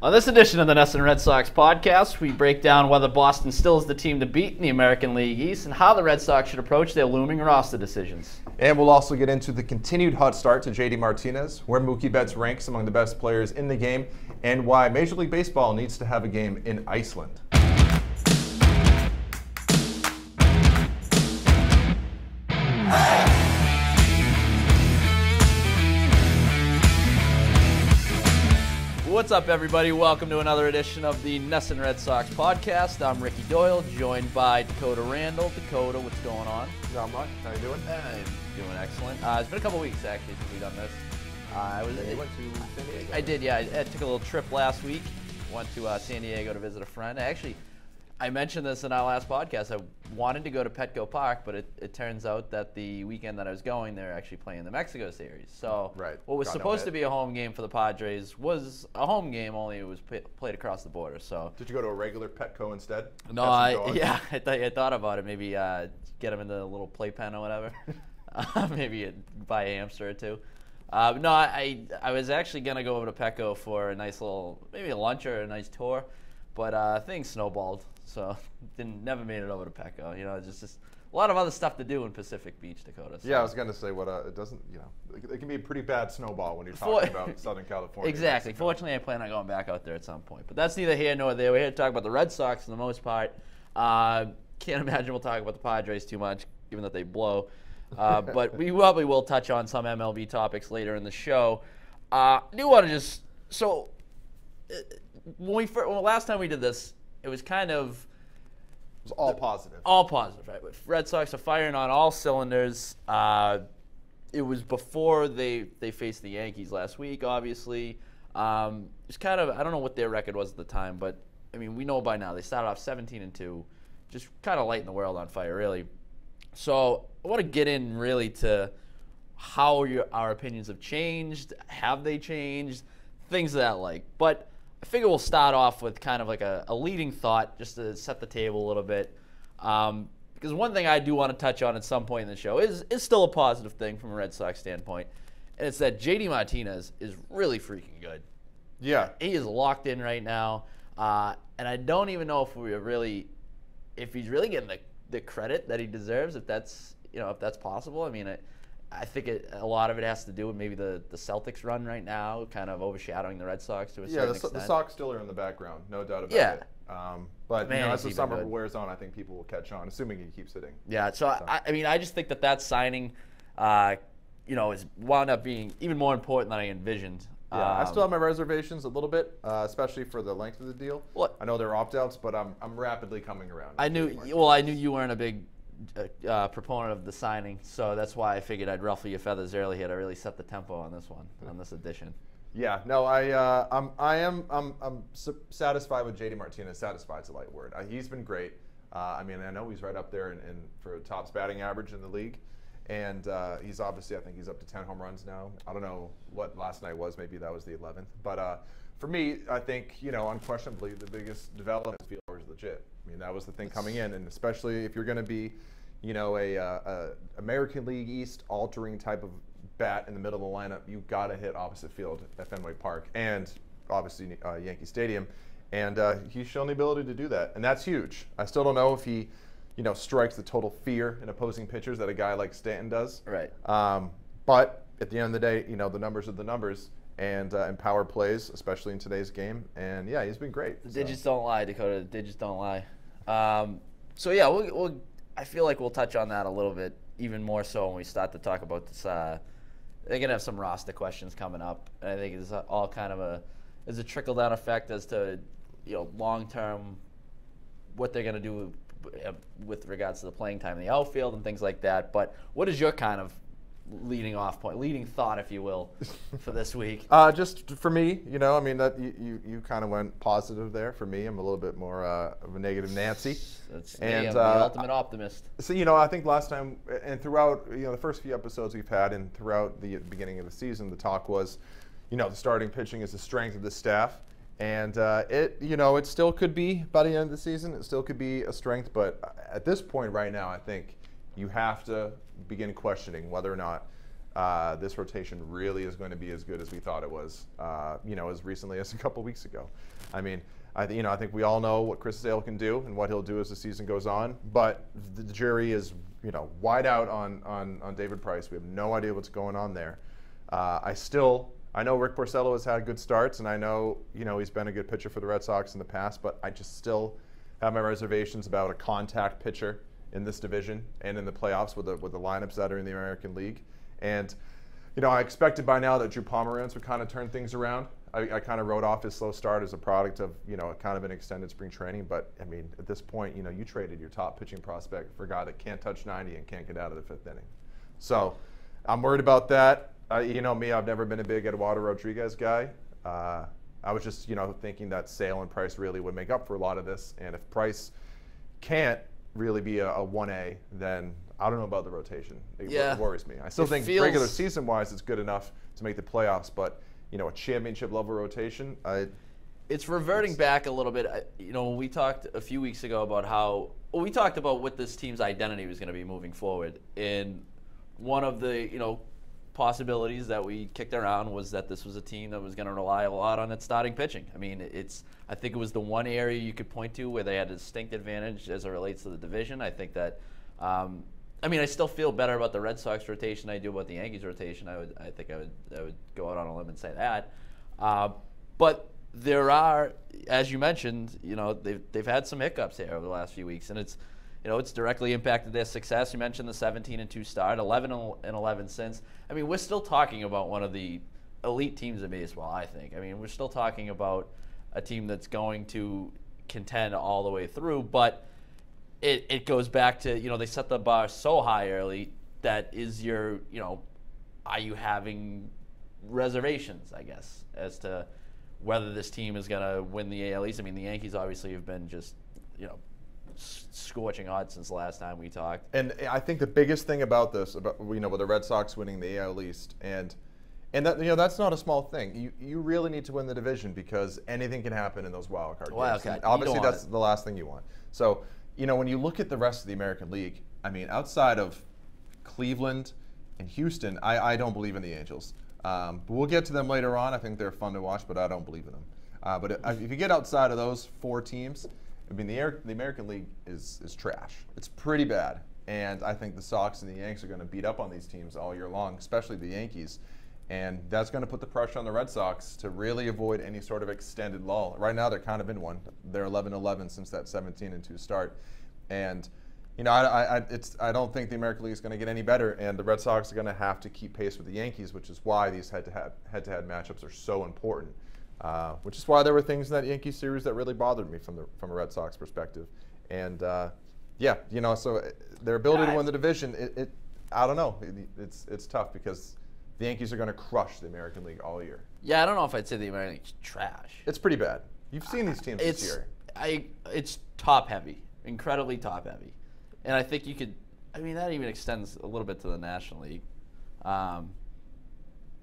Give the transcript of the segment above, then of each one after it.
On this edition of the NESN Red Sox podcast, we break down whether Boston still is the team to beat in the American League East and how the Red Sox should approach their looming roster decisions. And we'll also get into the continued hot start to JD Martinez, where Mookie Betts ranks among the best players in the game, and why Major League Baseball needs to have a game in Iceland. What's up, everybody? Welcome to another edition of the NESN Red Sox podcast. I'm Ricky Doyle, joined by Dakota Randall. Dakota, what's going on? Not much. How you doing? I'm doing excellent. It's been a couple weeks, actually, since we've done this. You went to San Diego? I did, yeah. I took a little trip last week. Went to San Diego to visit a friend. I mentioned this in our last podcast. I wanted to go to Petco Park, but it turns out that the weekend that I was going, they're actually playing the Mexico series. So what was supposed to be a home game for the Padres was a home game, only it was played across the border. So did you go to a regular Petco instead? No, I thought about it. Maybe get them in the little playpen or whatever. Maybe buy a hamster or two. No, I was actually going to go over to Petco for a nice little, maybe a lunch or a nice tour, but things snowballed. So never made it over to Petco. You know, it's just a lot of other stuff to do in Pacific Beach, Dakota. So. Yeah, I was going to say it doesn't. You know, it can be a pretty bad snowball when you're talking about Southern California. Exactly. Fortunately, I plan on going back out there at some point. But that's neither here nor there. We're here to talk about the Red Sox for the most part. Can't imagine we'll talk about the Padres too much, given that they blow. But we probably will touch on some MLB topics later in the show. I do want to just last time we did this. It was kind of... It was all positive. All positive, right? Red Sox are firing on all cylinders. It was before they faced the Yankees last week, obviously. It's kind of... I don't know what their record was at the time, but, I mean, we know by now. They started off 17-2, just kind of lighting the world on fire, really. So I want to get in, really, to how our opinions have changed. Have they changed? Things of that like. But... I figure we'll start off with kind of like a leading thought just to set the table a little bit. Because one thing I do want to touch on at some point in the show is still a positive thing from a Red Sox standpoint, and it's that JD Martinez is really freaking good. Yeah. He is locked in right now, and I don't even know if he's really getting the credit that he deserves, if that's possible. I mean, I think a lot of it has to do with maybe the Celtics run right now, kind of overshadowing the Red Sox to a certain extent. Yeah, the Sox still are in the background, no doubt about it. But Man, as the summer wears on, I think people will catch on, assuming he keeps hitting. Yeah, so. I just think that signing, is wound up being even more important than I envisioned. Yeah, I still have my reservations a little bit, especially for the length of the deal. I know there are opt-outs, but I'm rapidly coming around. I knew you weren't a big proponent of the signing, so that's why I figured I'd ruffle your feathers early here to really set the tempo on this one, on this edition. Yeah, no, I'm satisfied with JD Martinez. Satisfied's a light word. He's been great. I mean, I know he's right up there for tops batting average in the league, and he's obviously, I think he's up to 10 home runs now. I don't know what last night was. Maybe that was the 11th. But for me, I think unquestionably the biggest development is field is legit. I mean, that was the thing coming in, and especially if you're going to be, a American League East altering type of bat in the middle of the lineup, you've got to hit opposite field at Fenway Park and obviously Yankee Stadium, and he's shown the ability to do that, and that's huge. I still don't know if he, strikes the total fear in opposing pitchers that a guy like Stanton does. Right. But at the end of the day, the numbers are the numbers. And power plays, especially in today's game. And, yeah, he's been great. The digits don't lie, Dakota. The digits don't lie. So, yeah, I feel like we'll touch on that a little bit, even more so when we start to talk about this. They're going to have some roster questions coming up. And I think it's all kind of a trickle-down effect as to, long-term what they're going to do with regards to the playing time in the outfield and things like that. But what is your kind of leading thought, if you will, for this week? Just for me, that you kind of went positive there. For me, I'm a little bit more of a negative Nancy. That's me. I'm the ultimate optimist. So, I think last time and throughout, the first few episodes we've had and throughout the beginning of the season, the talk was, the starting pitching is the strength of the staff. And it still could be, by the end of the season, it still could be a strength. But at this point right now, I think you have to begin questioning whether or not this rotation really is going to be as good as we thought it was, as recently as a couple weeks ago. I mean, I think we all know what Chris Sale can do and what he'll do as the season goes on, but the jury is, wide out on David Price. We have no idea what's going on there. I know Rick Porcello has had good starts, and I know, he's been a good pitcher for the Red Sox in the past, but I just still have my reservations about a contact pitcher in this division and in the playoffs with the lineups that are in the American League. And, I expected by now that Drew Pomeranz would kind of turn things around. I kind of wrote off his slow start as a product of, kind of an extended spring training. But, I mean, at this point, you traded your top pitching prospect for a guy that can't touch 90 and can't get out of the fifth inning. So I'm worried about that. Me, I've never been a big Eduardo Rodriguez guy. I was just, thinking that Sale and Price really would make up for a lot of this. And if Price can't really be a 1A, then I don't know about the rotation. It worries me. I still think regular season-wise it's good enough to make the playoffs, but a championship-level rotation, it's reverting back a little bit. When we talked a few weeks ago about we talked about what this team's identity was going to be moving forward. And one of the, possibilities that we kicked around was that this was a team that was going to rely a lot on its starting pitching. I mean, I think it was the one area you could point to where they had a distinct advantage as it relates to the division. I think that, I still feel better about the Red Sox rotation than I do about the Yankees rotation. I think I would go out on a limb and say that. But there are, as you mentioned, they've had some hiccups here over the last few weeks, and it's directly impacted their success. You mentioned the 17-2 start, 11-11 since. We're still talking about one of the elite teams in baseball, I think. We're still talking about a team that's going to contend all the way through, but it goes back to, they set the bar so high early that is your, are you having reservations, I guess, as to whether this team is going to win the AL East. The Yankees obviously have been just, scorching hot since the last time we talked. And I think the biggest thing about this, with the Red Sox winning the AL East, and that that's not a small thing. You really need to win the division because anything can happen in those wild card games. Obviously, that's the last thing you want. So, when you look at the rest of the American League, outside of Cleveland and Houston, I don't believe in the Angels. But we'll get to them later on. I think they're fun to watch, but I don't believe in them. But if you get outside of those four teams, the American League is trash. It's pretty bad. And I think the Sox and the Yanks are going to beat up on these teams all year long, especially the Yankees. And that's going to put the pressure on the Red Sox to really avoid any sort of extended lull. Right now, they're kind of in one. They're 11-11 since that 17-2 start. And, I don't think the American League is going to get any better. And the Red Sox are going to have to keep pace with the Yankees, which is why these head-to-head matchups are so important. Which is why there were things in that Yankee series that really bothered me from a Red Sox perspective. And, so their ability to win the division, I don't know. It's tough because the Yankees are going to crush the American League all year. Yeah, I don't know if I'd say the American League's trash. It's pretty bad. You've seen these teams this year. It's top-heavy, incredibly top-heavy. And I think you could – that even extends a little bit to the National League.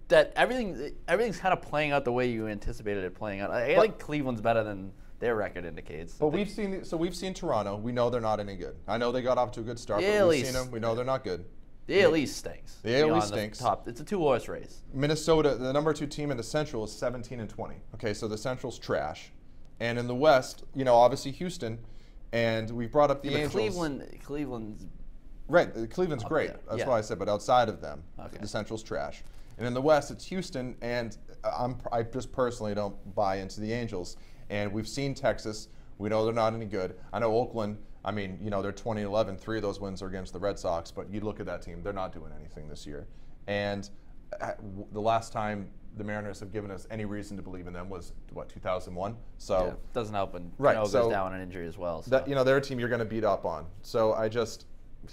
That everything's kind of playing out the way you anticipated it playing out. I think Cleveland's better than their record indicates. But we've seen Toronto. We know they're not any good. I know they got off to a good start, but we've seen them. We know they're not good. The AL East stinks. The AL East stinks. It's a two-horse race. Minnesota, the number 2 team in the Central, is 17-20. Okay, so the Central's trash. And in the West, obviously Houston, and we brought up the Angels. Cleveland's right. Cleveland's great. There. That's why I said. But outside of them, the Central's trash. And in the West, it's Houston, and I just personally don't buy into the Angels. And we've seen Texas. We know they're not any good. I know Oakland. They're 20-11. 3 of those wins are against the Red Sox. But you look at that team; they're not doing anything this year. And the last time the Mariners have given us any reason to believe in them was 2001. So it doesn't help when goes down an injury as well. So. That, they're a team you're going to beat up on. So I just,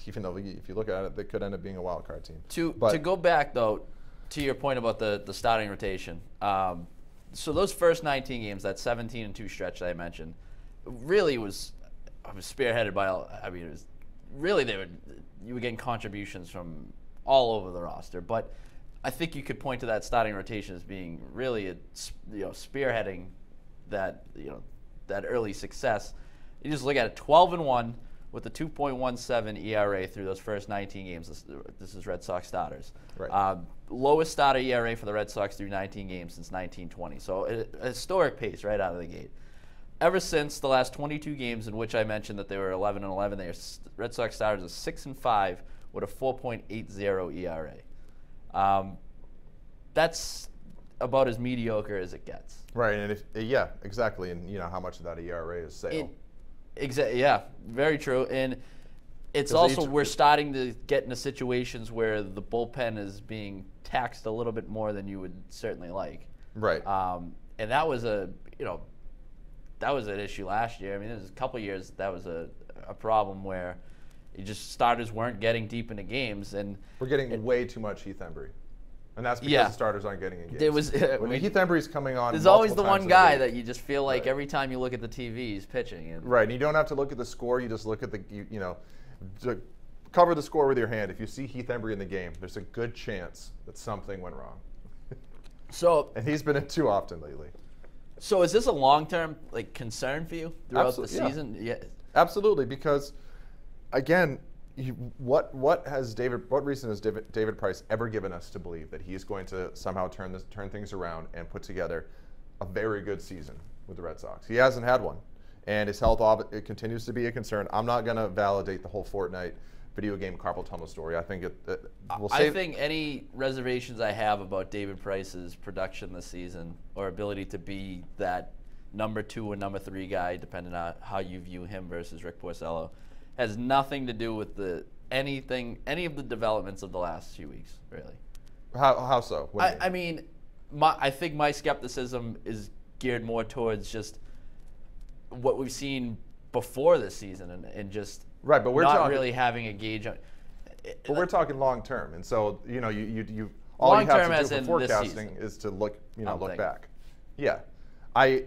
even though if you look at it, they could end up being a wild card team. To go back though, to your point about the starting rotation. So those first 19 games, that 17-2 stretch that I mentioned, really was spearheaded by. It was really you were getting contributions from all over the roster, but I think you could point to that starting rotation as being really spearheading that that early success. You just look at it: 12-1, with a 2.17 ERA through those first 19 games. This is Red Sox starters. Right. Lowest starter ERA for the Red Sox through 19 games since 1920. So a historic pace right out of the gate. Ever since the last 22 games in which I mentioned that they were 11-11, the Red Sox starters are 6-5 with a 4.80 ERA. That's about as mediocre as it gets. Right, and yeah, exactly, and how much of that ERA is sale. Yeah, very true. And it's also we're starting to get into situations where the bullpen is being taxed a little bit more than you would certainly like. Right. And that was an issue last year. I mean, there's a couple of years that was a problem where starters weren't getting deep into games, and we're getting way too much Heath Embry. And that's because the starters aren't getting in games. When Heath Embry's coming on, there's always the one guy that you just feel like every time you look at the TV, he's pitching. Right, and you don't have to look at the score. You just look at cover the score with your hand. If you see Heath Embry in the game, there's a good chance that something went wrong. And he's been in too often lately. So is this a long-term concern for you throughout the season? Yeah. Absolutely, because again, what reason has David Price ever given us to believe that he's going to somehow turn things around and put together a very good season with the Red Sox? He hasn't had one, and his health it continues to be a concern. I'm not going to validate the whole Fortnite video game carpal tunnel story. I think I think any reservations I have about David Price's production this season or ability to be that number 2 or number 3 guy, depending on how you view him versus Rick Porcello, has nothing to do with any of the developments of the last few weeks, really. How so? I mean, I think my skepticism is geared more towards just what we've seen before this season and just right, but we're not really having a gauge on. But we're talking long term, and so all you have to do for forecasting is to look back. Yeah, I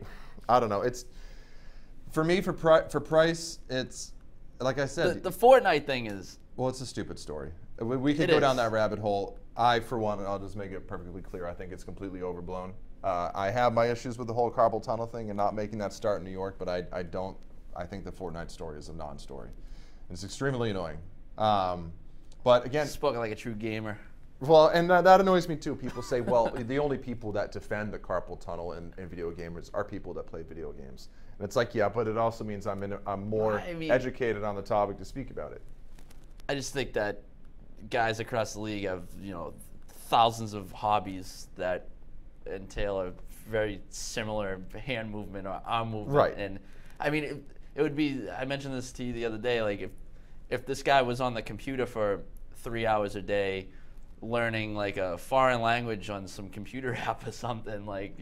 don't know. It's for me for Price. It's like I said, the Fortnite thing is it's a stupid story. We could go down that rabbit hole. I, for one, I'll just make it perfectly clear. I think it's completely overblown. I have my issues with the whole carpal tunnel thing and not making that start in New York, but I don't. I think the Fortnite story is a non-story. It's extremely annoying. But again, spoken like a true gamer. Well, and that annoys me too. People say, well, the only people that defend the carpal tunnel in video gamers are people that play video games. And it's like, yeah, but it also means I'm more educated on the topic to speak about it. I just think that guys across the league have, thousands of hobbies that entail a very similar hand movement or arm movement. Right. And I mean, it would be, I mentioned this to you the other day, like if this guy was on the computer for 3 hours a day learning like a foreign language on some computer app or something, like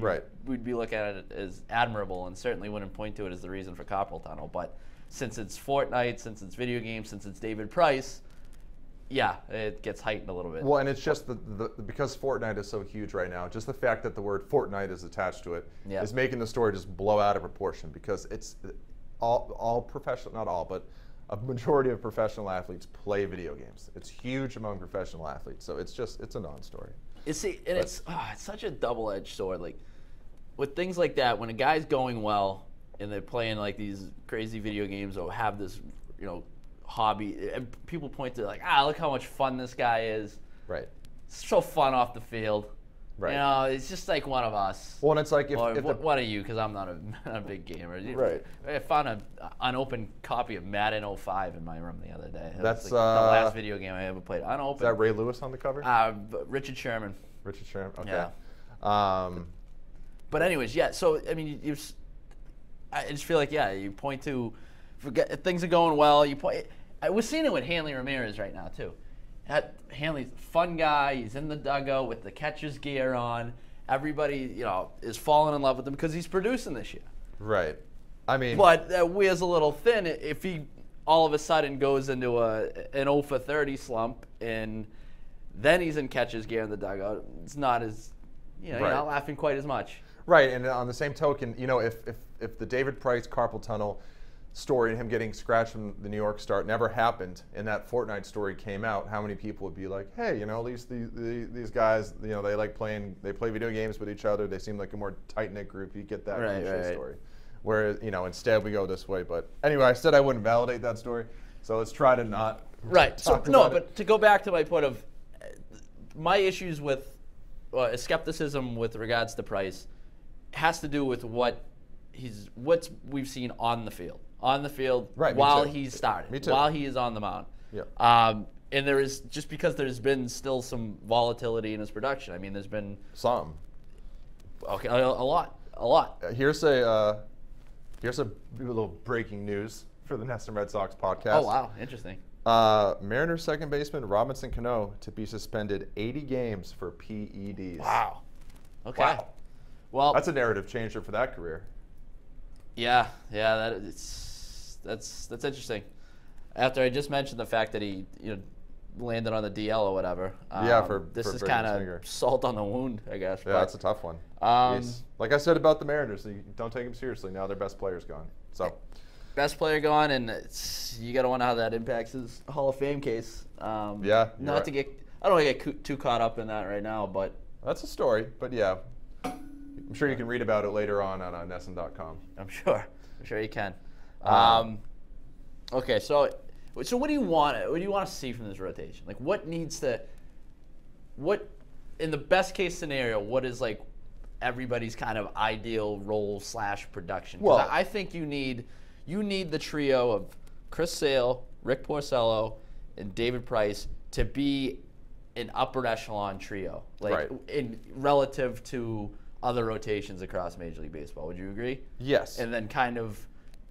we'd be looking at it as admirable and certainly wouldn't point to it as the reason for carpal tunnel. But since it's Fortnite, since it's video games, since it's David Price, yeah, it gets heightened a little bit. Well, and it's just because Fortnite is so huge right now, just the fact that the word Fortnite is attached to it is making the story just blow out of proportion, because it's all professional, not all, but a majority of professional athletes play video games. It's huge among professional athletes, so it's a non-story. It's such a double-edged sword. Like with things like that, when a guy's going well and they're playing like these crazy video games or have this, hobby, and people point to look how much fun this guy is. Right. It's so fun off the field. Right. It's just like one of us. Well, and it's like what are you? Because I'm not a big gamer. Right. I found an unopened copy of Madden 05 in my room the other day. That's the last video game I ever played. Unopened. Is that Ray Lewis on the cover? Richard Sherman. Richard Sherman. Okay. Yeah. But anyways, yeah. So I mean, I just feel like you point to, things are going well. You point. We're seeing it with Hanley Ramirez right now too. Hanley's a fun guy. He's in the dugout with the catcher's gear on. Everybody, is falling in love with him because he's producing this year. Right. I mean, but that wears a little thin if he all of a sudden goes into an 0 for 30 slump and then he's in catcher's gear in the dugout. It's not as, you're not laughing quite as much. Right. And on the same token, if the David Price carpal tunnel story and him getting scratched from the New York start never happened, and that Fortnite story came out, how many people would be like, hey, at least these guys, they they play video games with each other, they seem like a more tight-knit group, you get that story. Whereas, instead we go this way. But anyway, I said I wouldn't validate that story. So let's try to not. Right. So talk no, about but to go back to my point of my issues with skepticism with regards to Price has to do with what we've seen on the field. On the field, right, while he's started, me too. while he is on the mound. Yeah. And there is, just because there's been still some volatility in his production. I mean, there's been some. Okay, a lot. Here's a little breaking news for the NESN Red Sox podcast. Oh wow, interesting. Mariners second baseman Robinson Cano to be suspended 80 games for PEDs. Wow. Okay. Wow. Well, That's a narrative changer for that career. yeah, that's interesting. After I just mentioned the fact that he landed on the DL or whatever. This is kind of salt on the wound, I guess. Yeah, that's a tough one. Like I said about the Mariners, you don't take them seriously. Now their best player's gone. So. Best player gone, and you got to wonder how that impacts his Hall of Fame case. Yeah. I don't want to get too caught up in that right now, but that's a story. But yeah, I'm sure you can read about it later on NESN.com. I'm sure you can. Okay, so what do you want? What do you want to see from this rotation? Like, what in the best case scenario? What is like everybody's kind of ideal role / production? Well, I think you need the trio of Chris Sale, Rick Porcello, and David Price to be an upper echelon trio, like in relative to other rotations across Major League Baseball. Would you agree? Yes. And then kind of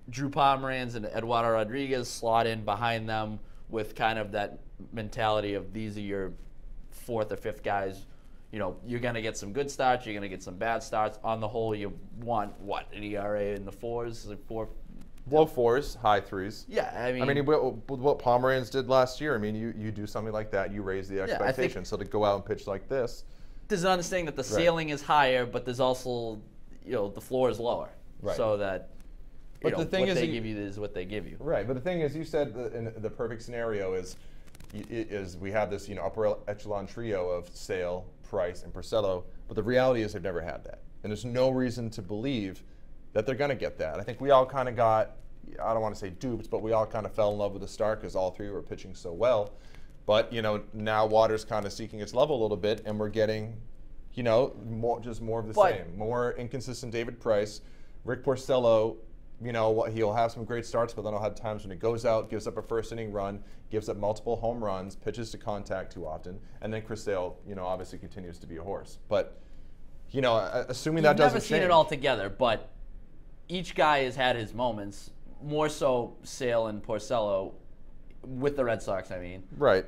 Drew Pomeranz and Eduardo Rodriguez slot in behind them with kind of that mentality of these are your fourth or fifth guys. You're going to get some good starts. You're going to get some bad starts. On the whole, you want, an ERA in the fours? Like low fours, high threes. Yeah, I mean what Pomeranz did last year, I mean, you do something like that, you raise the expectation. So to go out and pitch like this. There's an understanding that the ceiling is higher, but there's also, the floor is lower. Right. So that But the thing what is, they give you is what they give you. Right, but the thing is, you said in the perfect scenario is we have this upper echelon trio of Sale, Price, and Porcello, but the reality is they've never had that, and there's no reason to believe that they're going to get that. I think we all kind of got, I don't want to say duped, but we all kind of fell in love with the start because all three were pitching so well. But now water's kind of seeking its level a little bit, and we're getting more of the same, more inconsistent David Price, Rick Porcello. He'll have some great starts, but then he'll have times when he goes out, gives up a first inning run, gives up multiple home runs, pitches to contact too often, and then Chris Sale, obviously continues to be a horse. But, assuming that doesn't change. You've never seen it all together, but each guy has had his moments, more so Sale and Porcello with the Red Sox, I mean. Right.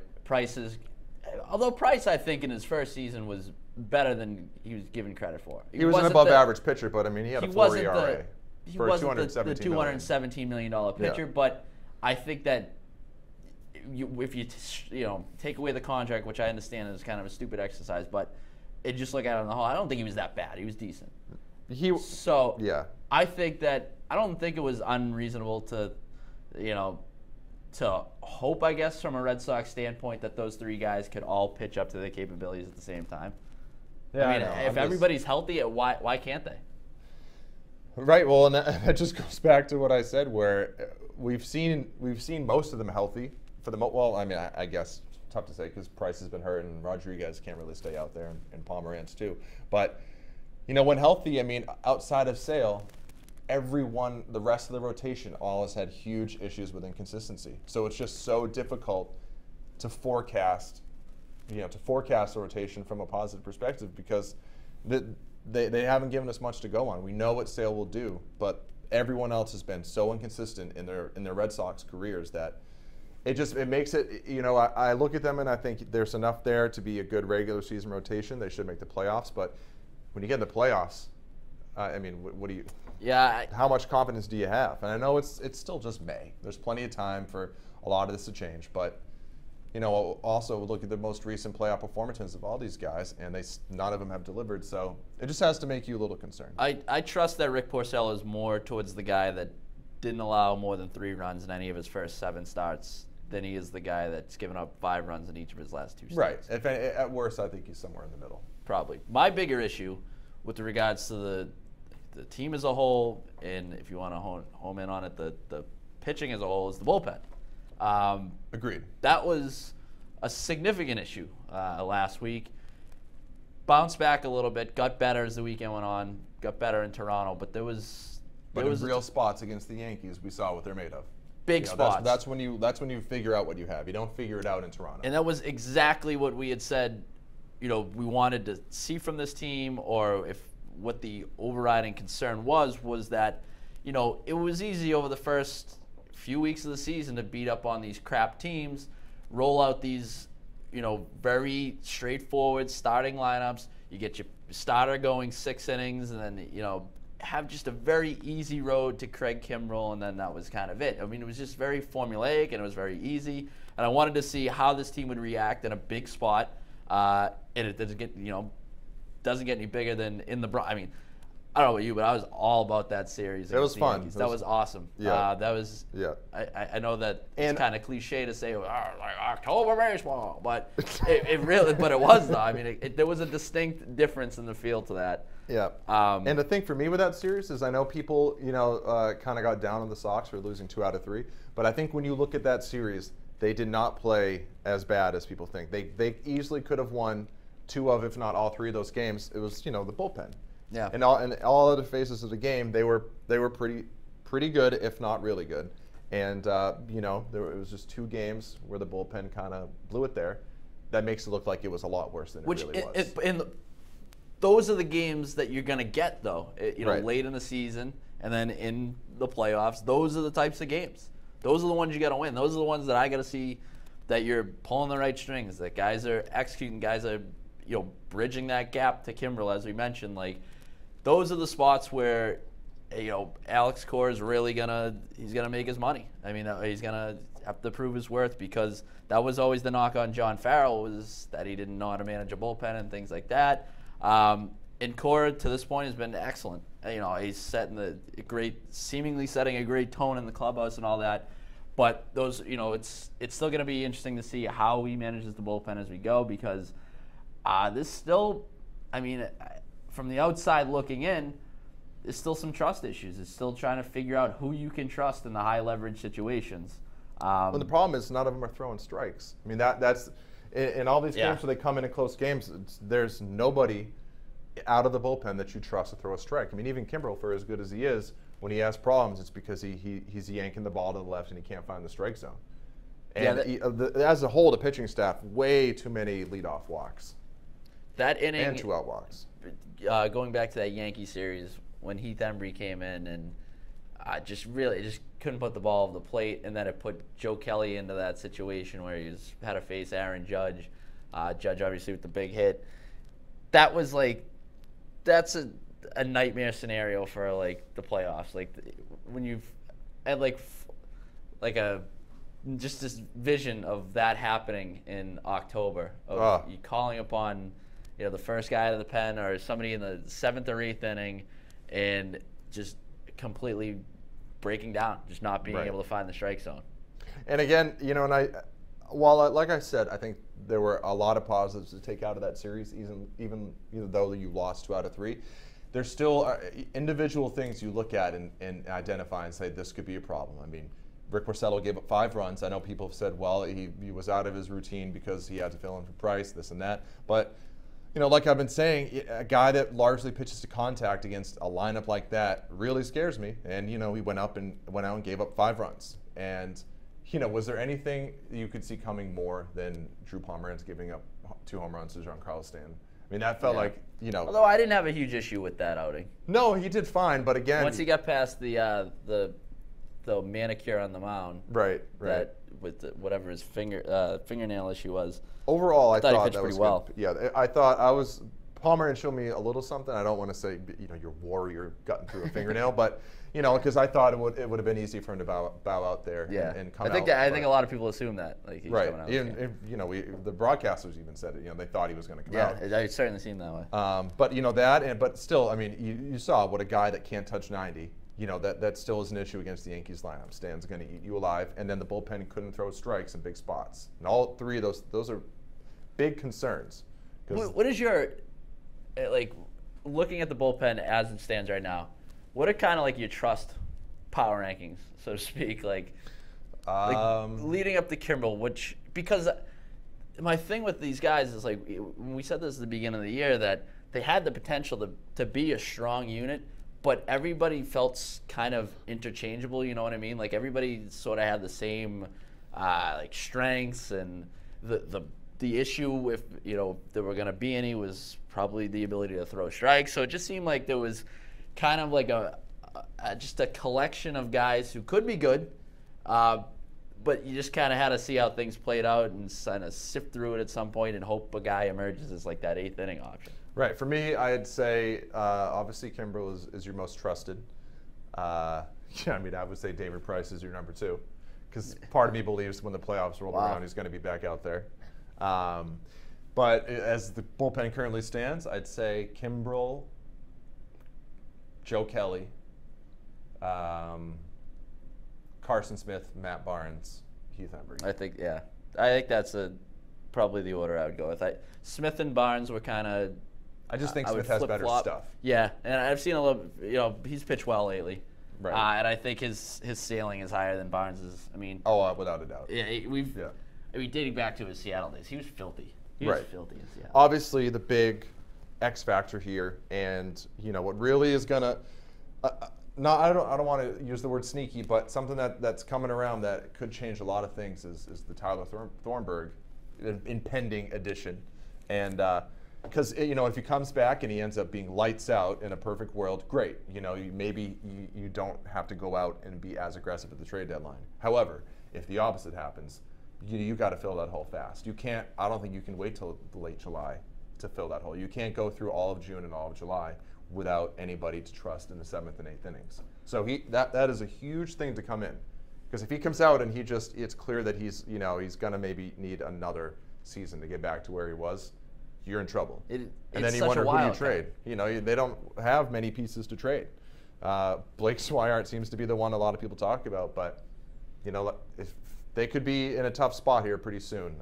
Although Price, I think, in his first season was better than he was given credit for. He was an above-average pitcher, but, I mean, he had a 4 ERA. He wasn't the $217 million pitcher, but I think that if you take away the contract, which I understand is kind of a stupid exercise, but just look at it on the whole, I don't think he was that bad. He was decent. I think that I don't think it was unreasonable to hope, I guess, from a Red Sox standpoint, that those three guys could all pitch up to their capabilities at the same time. Yeah, I mean, if everybody's healthy, why can't they? Right. Well, and that just goes back to what I said, where we've seen most of them healthy for the well. I mean, I guess tough to say because Price has been hurt and Rodriguez can't really stay out there, and Pomeranz too. But when healthy, I mean, outside of Sale, the rest of the rotation all has had huge issues with inconsistency. So it's just so difficult to forecast, the rotation from a positive perspective because they haven't given us much to go on. We know what Sale will do, but everyone else has been so inconsistent in their Red Sox careers that it makes it. I look at them and I think there's enough there to be a good regular season rotation. They should make the playoffs, but when you get in the playoffs, I mean, what do you? Yeah. How much confidence do you have? And I know it's still just May. There's plenty of time for a lot of this to change, but. Also look at the most recent playoff performances of all these guys, and none of them have delivered. So it just has to make you a little concerned. I trust that Rick Porcello is more towards the guy that didn't allow more than 3 runs in any of his first 7 starts than he is the guy that's given up 5 runs in each of his last 2 starts. Right. At worst, I think he's somewhere in the middle. Probably. My bigger issue with regards to the team as a whole, and if you want to home in on it, the pitching as a whole, is the bullpen. Agreed. That was a significant issue last week. Bounced back a little bit, got better as the weekend went on, got better in Toronto, but there was real spots against the Yankees, we saw what they're made of. Big spots. That's when you figure out what you have. You don't figure it out in Toronto. And that was exactly what we had said, we wanted to see from this team, or if what the overriding concern was that, it was easy over the first few weeks of the season to beat up on these crap teams, roll out these, very straightforward starting lineups. You get your starter going 6 innings, and then, have just a very easy road to Craig Kimbrell, and then that was kind of it. I mean, it was just very formulaic, and it was very easy. And I wanted to see how this team would react in a big spot, and it doesn't get, doesn't get any bigger than in the Bronx. I mean, I don't know about you, but I was all about that series. It was fun. That was awesome. Yeah. That was. Yeah. I know that it's kind of cliche to say, like October baseball, but it really, but it was though. I mean, there was a distinct difference in the feel to that. Yeah. And the thing for me with that series is, I know people, kind of got down on the Sox for losing 2 out of 3, but I think when you look at that series, they did not play as bad as people think. They easily could have won 2 of, if not all 3 of those games. It was, the bullpen. Yeah. And all other phases of the game, they were pretty good, if not really good. And it was just 2 games where the bullpen kind of blew it there. That makes it look like it was a lot worse than it really was. Those are the games that you're going to get, though, Right. late in the season and then in the playoffs. Those are the types of games. Those are the ones you got to win. Those are the ones that I got to see that you're pulling the right strings, that guys are executing, guys are, bridging that gap to Kimbrell, as we mentioned. Like, those are the spots where, Alex Cora is really he's gonna make his money. I mean, he's gonna have to prove his worth, because that was always the knock on John Farrell, was that he didn't know how to manage a bullpen and things like that. And Cora, to this point, has been excellent. He's seemingly setting a great tone in the clubhouse and all that. But those, it's still going to be interesting to see how he manages the bullpen as we go, because this still, from the outside looking in, there's still some trust issues. It's still trying to figure out who you can trust in the high leverage situations. Well, the problem is none of them are throwing strikes. I mean, that's in all these games where they come in close games, there's nobody out of the bullpen that you trust to throw a strike. I mean, even Kimbrell, for as good as he is, when he has problems, it's because he's yanking the ball to the left and he can't find the strike zone. And as a whole, the pitching staff, way too many leadoff walks. That inning and 2-out walks. Going back to that Yankee series, when Heath Embry came in and just couldn't put the ball on the plate, and then it put Joe Kelly into that situation where had to face Aaron Judge. Judge obviously with the big hit. That was that's a nightmare scenario for the playoffs. When you've had just this vision of that happening in October, of you calling upon the first guy out of the pen or somebody in the 7th or 8th inning, and just completely breaking down, just not being able to find the strike zone. And again, like I said, I think there were a lot of positives to take out of that series, even though you lost 2 out of 3. There's still individual things you look at and identify and say, this could be a problem. I mean, Rick Porcello gave up 5 runs. I know people have said, well, he was out of his routine because he had to fill in for Price, this and that. But, like I've been saying, a guy that largely pitches to contact against a lineup like that really scares me. And, he went out and gave up 5 runs. And, was there anything you could see coming more than Drew Pomeranz giving up 2 home runs to Giancarlo Stanton? I mean, that felt like, Although I didn't have a huge issue with that outing. No, he did fine, but again, once he got past the manicure on the mound, right, that with whatever his fingernail issue was. Overall, I thought he pitched that pretty was well. Good. Yeah, I thought Pomeranz showed me a little something. I don't want to say you're warrior gutting through a fingernail, but because I thought it would have been easy for him to bow out there and come out. I think a lot of people assume that he's right. coming out. The broadcasters even said it. They thought he was going to come out. Yeah, it certainly seemed that way. But still, I mean, you saw what a guy that can't touch 90. That still is an issue against the Yankees lineup. Stan's going to eat you alive, and then the bullpen couldn't throw strikes in big spots. And all 3 of those are big concerns. What is your looking at the bullpen as it stands right now? What are kind of your trust power rankings, so to speak? Leading up to Kimbrel, because my thing with these guys is, like, when we said this at the beginning of the year, that they had the potential to be a strong unit, but everybody felt kind of interchangeable, you know what I mean? Like, everybody sort of had the same like strengths, and the issue, if there were going to be any, was probably the ability to throw strikes. So it just seemed like there was kind of like just a collection of guys who could be good, but you just kind of had to see how things played out and kind of sift through it at some point and hope a guy emerges as like that 8th inning option. Right. For me, I'd say obviously Kimbrel is your most trusted. I mean, I would say David Price is your number 2, because part of me believes when the playoffs roll around, he's going to be back out there. But as the bullpen currently stands, I'd say Kimbrel, Joe Kelly, Carson Smith, Matt Barnes, Heath Hembree. I think that's probably the order I would go with. Smith and Barnes were kind of. I just think Smith has better stuff. Yeah, and I've seen a little. He's pitched well lately, right? And I think his ceiling is higher than Barnes's. I mean, without a doubt. Yeah, I mean, dating back to his Seattle days, he was filthy. He was filthy in Seattle. Obviously, the big X factor here, and what really is gonna. I don't want to use the word sneaky, but something that's coming around that could change a lot of things is the Tyler Thornburg impending addition. And because if he comes back and he ends up being lights out in a perfect world, great. Maybe you don't have to go out and be as aggressive at the trade deadline. However, if the opposite happens, you got to fill that hole fast. You can't. I don't think you can wait till late July to fill that hole. You can't go through all of June and all of July without anybody to trust in the 7th and 8th innings. So that is a huge thing to come in, because if he comes out and it's clear that he's gonna maybe need another season to get back to where he was, you're in trouble. And then you wonder, who do you trade? They don't have many pieces to trade. Blake Swihart seems to be the one a lot of people talk about, but if they could be in a tough spot here pretty soon.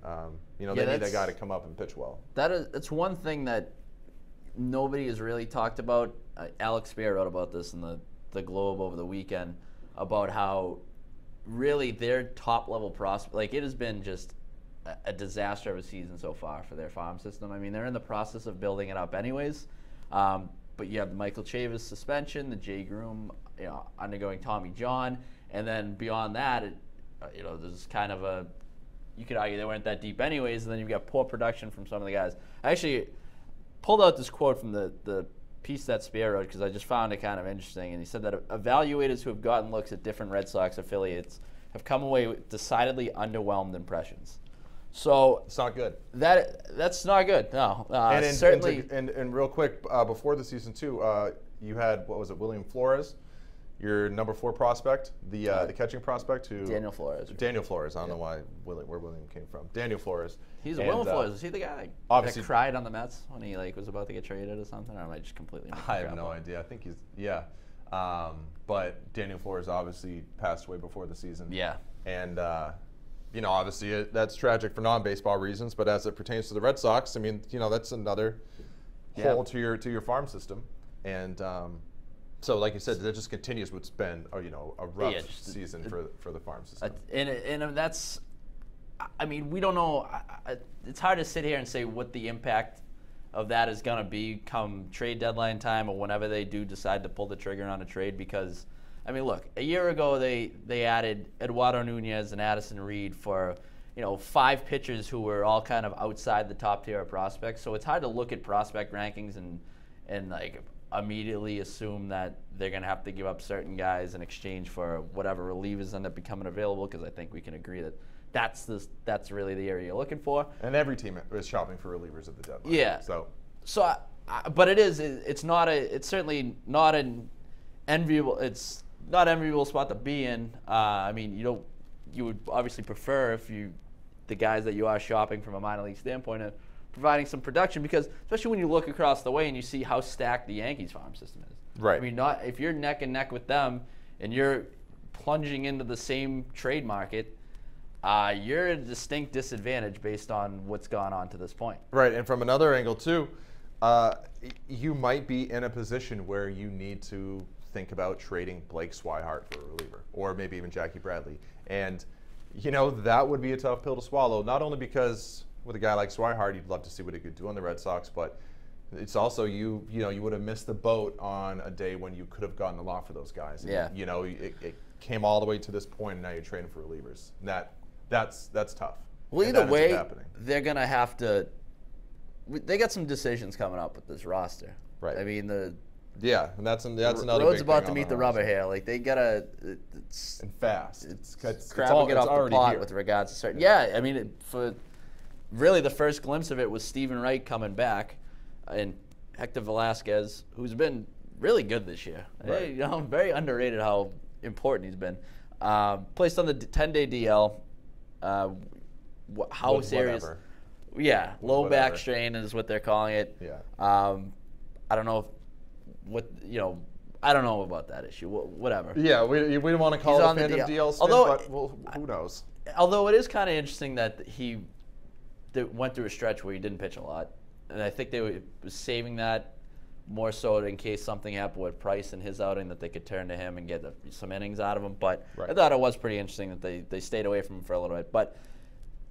They need that guy to come up and pitch well. That's one thing that nobody has really talked about. Alex Spear wrote about this in the Globe over the weekend, about how really their top level prospect, like, it has been just a disaster of a season so far for their farm system. I mean, they're in the process of building it up anyways, but you have the Michael Chavis suspension, the Jay Groom undergoing Tommy John, and then beyond that, there's kind of you could argue they weren't that deep anyways, and then you've got poor production from some of the guys. I actually pulled out this quote from the piece that Spear wrote, because I just found it kind of interesting. And he said that evaluators who have gotten looks at different Red Sox affiliates have come away with decidedly underwhelmed impressions. So it's not good. That's not good. No, certainly. And real quick, before the season too, you had, what was it, William Flores, your number 4 prospect, the catching prospect, Daniel Flores. Daniel Flores. I don't know where William came from. Daniel Flores. He's William Flores. Is he the guy that cried on the Mets when he was about to get traded or something? Or am I just completely? I have no idea. I think he's but Daniel Flores obviously passed away before the season. Yeah. And obviously that's tragic for non-baseball reasons, but as it pertains to the Red Sox, I mean, that's another hole to your farm system. And so, like you said, that just continues what's been a rough season for the farm system. And that's, I mean, we don't know. It's hard to sit here and say what the impact of that is going to be come trade deadline time, or whenever they do decide to pull the trigger on a trade. Because, I mean, look, a year ago they added Eduardo Nunez and Addison Reed for 5 pitchers who were all kind of outside the top tier of prospects. So it's hard to look at prospect rankings and like immediately assume that they're going to have to give up certain guys in exchange for whatever relievers end up becoming available, because I think we can agree that that's really the area you're looking for. And every team is shopping for relievers at the deadline. Yeah. But it's certainly not an enviable. It's not an enviable spot to be in. I mean, you would obviously prefer if the guys that you are shopping from a minor league standpoint are providing some production, because especially when you look across the way and you see how stacked the Yankees farm system is. Right. I mean, if you're neck and neck with them and you're plunging into the same trade market, you're at a distinct disadvantage based on what's gone on to this point. Right, and from another angle too, you might be in a position where you need to think about trading Blake Swihart for a reliever, or maybe even Jackie Bradley. And that would be a tough pill to swallow. Not only because with a guy like Swihart, you'd love to see what he could do on the Red Sox, but it's also you would have missed the boat on a day when you could have gotten a lot for those guys. Yeah. It came all the way to this point, and now you're trading for relievers. And that's tough. Well, either way, they're gonna have to. They got some decisions coming up with this roster. Right. I mean and that's another. Road's big about thing to on meet the rubber here. Like they gotta. It's and fast. It's it's crabbing it off the pot here. with regards to certain. Yeah, I mean, for really the first glimpse of it was Stephen Wright coming back, and Hector Velasquez, who's been really good this year. Right. Very underrated how important he's been. Placed on the 10-day DL. How serious? Whatever. Yeah, low Whatever. back strain is what they're calling it. Yeah. I don't know I don't know about that issue. Whatever. Yeah, we don't want to call He's it on the phantom DL. DL spin, Although, but who knows? Although it is kind of interesting that he went through a stretch where he didn't pitch a lot, and I think they were saving that more so in case something happened with Price and his outing that they could turn to him and get some innings out of him. But Right. I thought it was pretty interesting that they stayed away from him for a little bit. But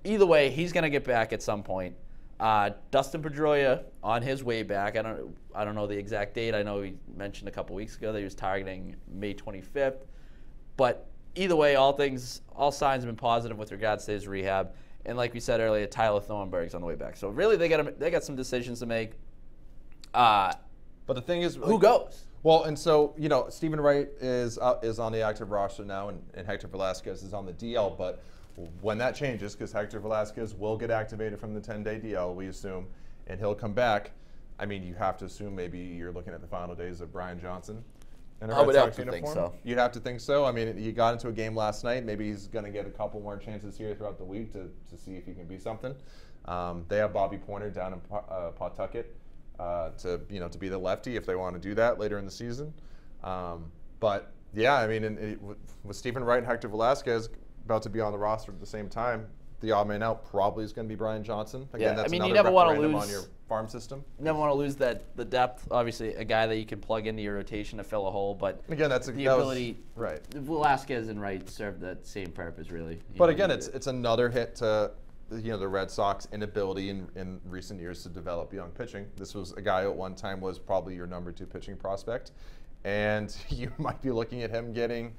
either way, he's going to get back at some point. Dustin Pedroia on his way back. I don't know the exact date. I know he mentioned a couple weeks ago that he was targeting May 25th. But either way, all signs have been positive with regards to his rehab. And like we said earlier, Tyler Thornburg's on the way back. So really, they got some decisions to make. But the thing is, Who goes? Well, and so Stephen Wright is on the active roster now, and Hector Velasquez is on the DL. But when that changes, because Hector Velasquez will get activated from the 10-day DL, we assume, and he'll come back. I mean, you have to assume maybe you're looking at the final days of Brian Johnson in a Red Sox uniform. Think so. You'd have to think so. I mean, he got into a game last night. Maybe he's going to get a couple more chances here throughout the week to see if he can be something. They have Bobby Pointer down in Pawtucket to be the lefty if they want to do that later in the season. But yeah, I mean, with Stephen Wright and Hector Velasquez about to be on the roster at the same time, the odd man out probably is going to be Brian Johnson. Again, that's you another never want to referendum lose on your farm system. You never want to lose the depth. Obviously, a guy that you can plug into your rotation to fill a hole. But again, the ability. Right. Velasquez and Wright serve that same purpose, really. But again, it's another hit to the Red Sox inability in recent years to develop young pitching. This was a guy who at one time was probably your number 2 pitching prospect, and you might be looking at him getting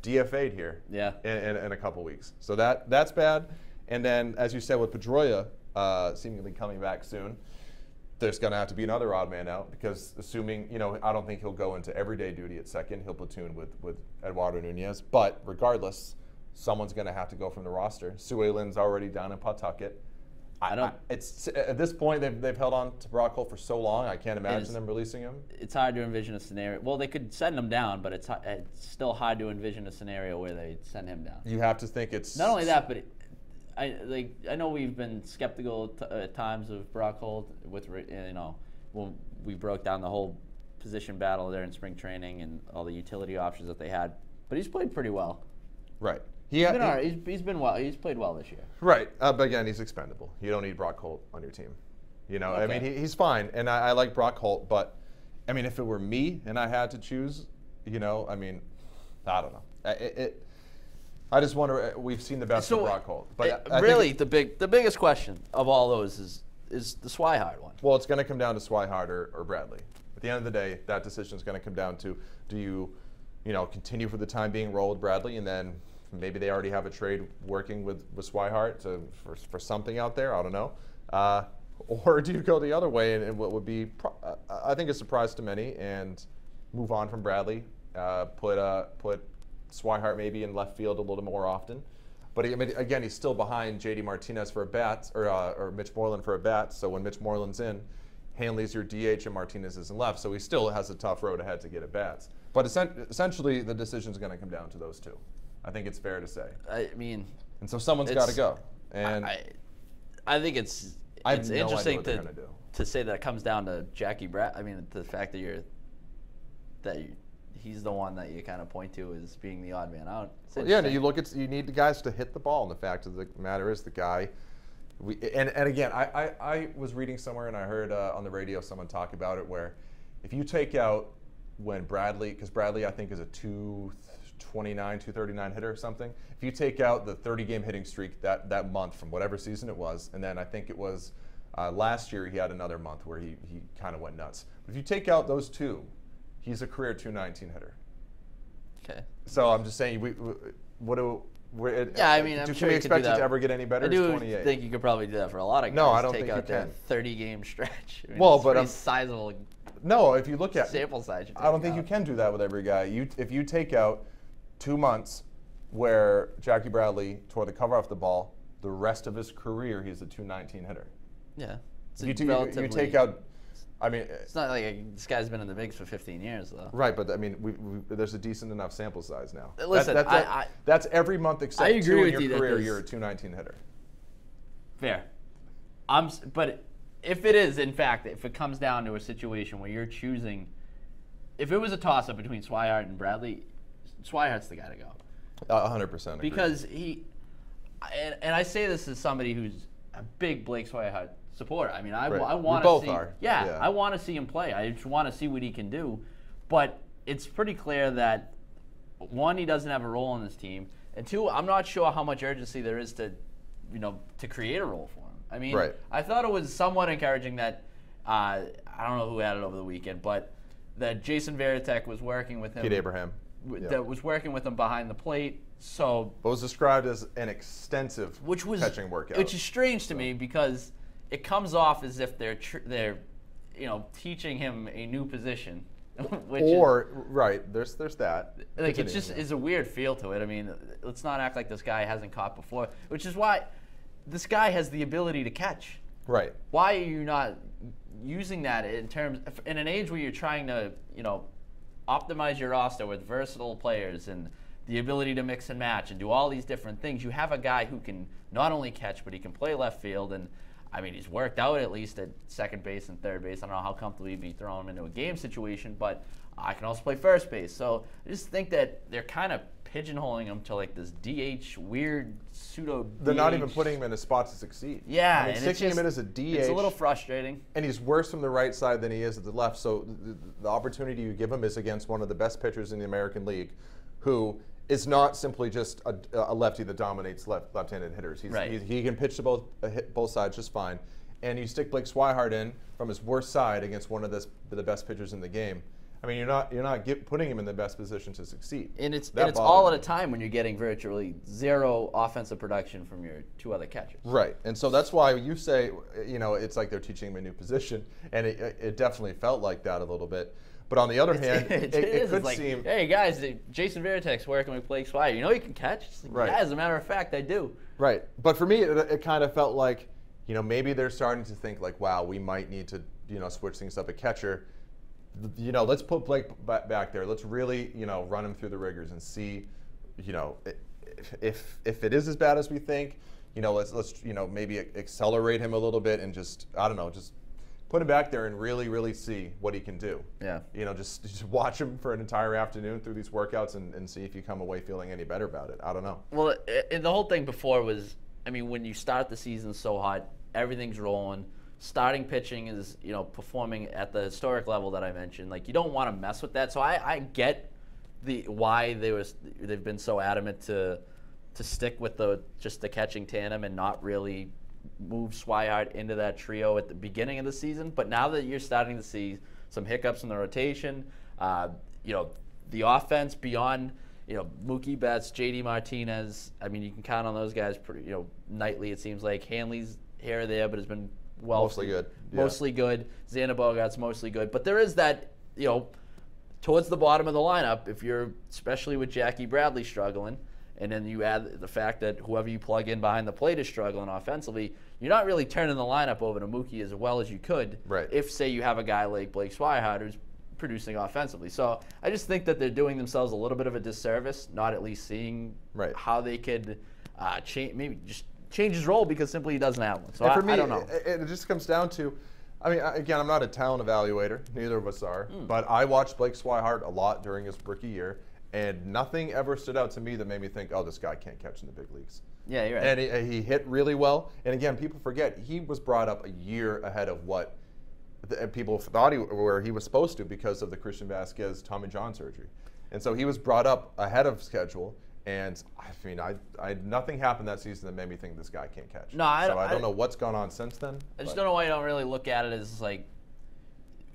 DFA'd here in a couple weeks. So that's bad. And then, as you said, with Pedroia seemingly coming back soon, there's going to have to be another odd man out because assuming, I don't think he'll go into everyday duty at second. He'll platoon with Eduardo Nunez. But regardless, someone's going to have to go from the roster. Suelin's already down in Pawtucket. It's at this point they've held on to Brock Holt for so long. I can't imagine them releasing him. It's hard to envision a scenario. Well, they could send him down, but it's still hard to envision a scenario where they send him down. You have to think it's not only that, but I know we've been skeptical at times of Brock Holt with when we broke down the whole position battle there in spring training and all the utility options that they had. But he's played pretty well. Right. He's been well. He's played well this year. Right. But again, he's expendable. You don't need Brock Holt on your team. Okay. I mean, he's fine, and I like Brock Holt. But I mean, if it were me and I had to choose, I mean, I don't know. I just wonder. We've seen the best of Brock Holt, but really, the biggest question of all those is the Swihart one. Well, it's going to come down to Swihart or Bradley. At the end of the day, that decision is going to come down to: do you continue for the time being, roll with Bradley, and then maybe they already have a trade working with Swihart for something out there. I don't know. Or do you go the other way and what would be, I think, a surprise to many, and move on from Bradley, put Swihart maybe in left field a little more often. But again, he's still behind J.D. Martinez for a bat, or Mitch Moreland for a bat. So when Mitch Moreland's in, Hanley's your DH and Martinez is in left. So he still has a tough road ahead to get at bats. But essentially, the decision's going to come down to those two. I think it's fair to say. I mean, and so someone's got to go. And I think it's interesting to say that it comes down to Jackie Brad. I mean, the fact that he's the one that you kind of point to as being the odd man out. Well, yeah, you need the guys to hit the ball. And the fact of the matter is, the guy. And again, I was reading somewhere and I heard on the radio someone talk about it, where if you take out when Bradley, because Bradley I think is a 229, 239 hitter or something. If you take out the 30-game hitting streak that month from whatever season it was, and then I think it was last year he had another month where he kind of went nuts. But if you take out those two, he's a career 219 hitter. Okay. So I'm just saying, yeah, I mean, I'm can sure we you expect could do it that. to ever get any better? I do 28. think you could probably do that for a lot of guys. No, I don't take think out you their can. 30-game stretch. I mean, Well, it's but pretty sizable No, if you look at sample size. I don't think you can do that with every guy. If you take out 2 months where Jackie Bradley tore the cover off the ball, the rest of his career he's a 219 hitter. Yeah. You take out. I mean, it's not like this guy's been in the bigs for 15 years, though. Right, but I mean, there's a decent enough sample size now. Listen, that's every month except I agree 2 with in you your that career. there's- You're a 219 hitter. Fair. But if it is, in fact, if it comes down to a situation where you're choosing, if it was a toss-up between Swihart and Bradley, Swihart's the guy to go. 100%. Because and I say this as somebody who's a big Blake Swihart supporter. I mean, I want to see. Yeah, I want to see him play. I just want to see what he can do. But it's pretty clear that, one, he doesn't have a role in this team, and two, I'm not sure how much urgency there is to create a role for him. I mean, I thought it was somewhat encouraging that I don't know who had it over the weekend, but that Jason Varitek was working with him. Pete Abraham. That was working with him behind the plate. So what was described as an extensive catching workout. Which is strange to me because it comes off as if they're teaching him a new position. There's that. Like it just is a weird feel to it. I mean, let's not act like this guy hasn't caught before, which is why this guy has the ability to catch. Right. Why are you not using that in an age where you're trying to, optimize your roster with versatile players and the ability to mix and match and do all these different things? You have a guy who can not only catch, but he can play left field. And, I mean, he's worked out at least at second base and third base. I don't know how comfortable you'd be throwing him into a game situation, but I can also play first base. So I just think that they're kind of pigeonholing him to like this DH, weird pseudo They're DH. not even putting him in a spot to succeed. Yeah. I mean, sticking him in as a DH. It's a little frustrating. And he's worse from the right side than he is at the left. So the opportunity you give him is against one of the best pitchers in the American League, who is not simply just a lefty that dominates left-handed hitters. He can pitch to both sides just fine. And you stick Blake Swihart in from his worst side against one of the best pitchers in the game. I mean, you're not putting him in the best position to succeed. And it's all at a time when you're getting virtually zero offensive production from your two other catchers. Right, and so that's why you say, it's like they're teaching him a new position, and it definitely felt like that a little bit. But on the other hand, it could seem, hey guys, Jason Varitek's working with Blake Swihart. You know he can catch. Like, yeah, as a matter of fact, I do. Right, but for me, it kind of felt like, maybe they're starting to think like, wow, we might need to, switch things up at catcher. Let's put Blake back there. Let's really, run him through the rigors and see, if it is as bad as we think, let's maybe accelerate him a little bit and just put him back there and really, really see what he can do. Yeah. Just watch him for an entire afternoon through these workouts and see if you come away feeling any better about it. I don't know. Well, and the whole thing before was, I mean, when you start the season so hot, everything's rolling. Starting pitching is, performing at the historic level that I mentioned. Like, you don't want to mess with that. So I get why they've been so adamant to stick with the catching tandem and not really move Swihart into that trio at the beginning of the season. But now that you're starting to see some hiccups in the rotation, the offense beyond Mookie Betts, JD Martinez. I mean, you can count on those guys pretty nightly. It seems like Hanley's here or there, but has been mostly good. Yeah. Mostly good. Xander Bogaerts mostly good. But there is that, towards the bottom of the lineup, if you're, especially with Jackie Bradley struggling, and then you add the fact that whoever you plug in behind the plate is struggling offensively, you're not really turning the lineup over to Mookie as well as you could. Right. If, say, you have a guy like Blake Swihart who's producing offensively. So I just think that they're doing themselves a little bit of a disservice, not at least seeing how they could change his role because simply he doesn't have one. So for me, I don't know. It just comes down to, I mean, again, I'm not a talent evaluator. Neither of us are. But I watched Blake Swihart a lot during his rookie year, and nothing ever stood out to me that made me think, oh, this guy can't catch in the big leagues. Yeah, you're right. And he hit really well. And again, people forget, he was brought up a year ahead of what people thought where he was supposed to because of the Christian Vasquez Tommy John surgery. And so he was brought up ahead of schedule. And I mean, nothing happened that season that made me think this guy can't catch. No, I don't know what's gone on since then. I just don't know why you don't really look at it as like,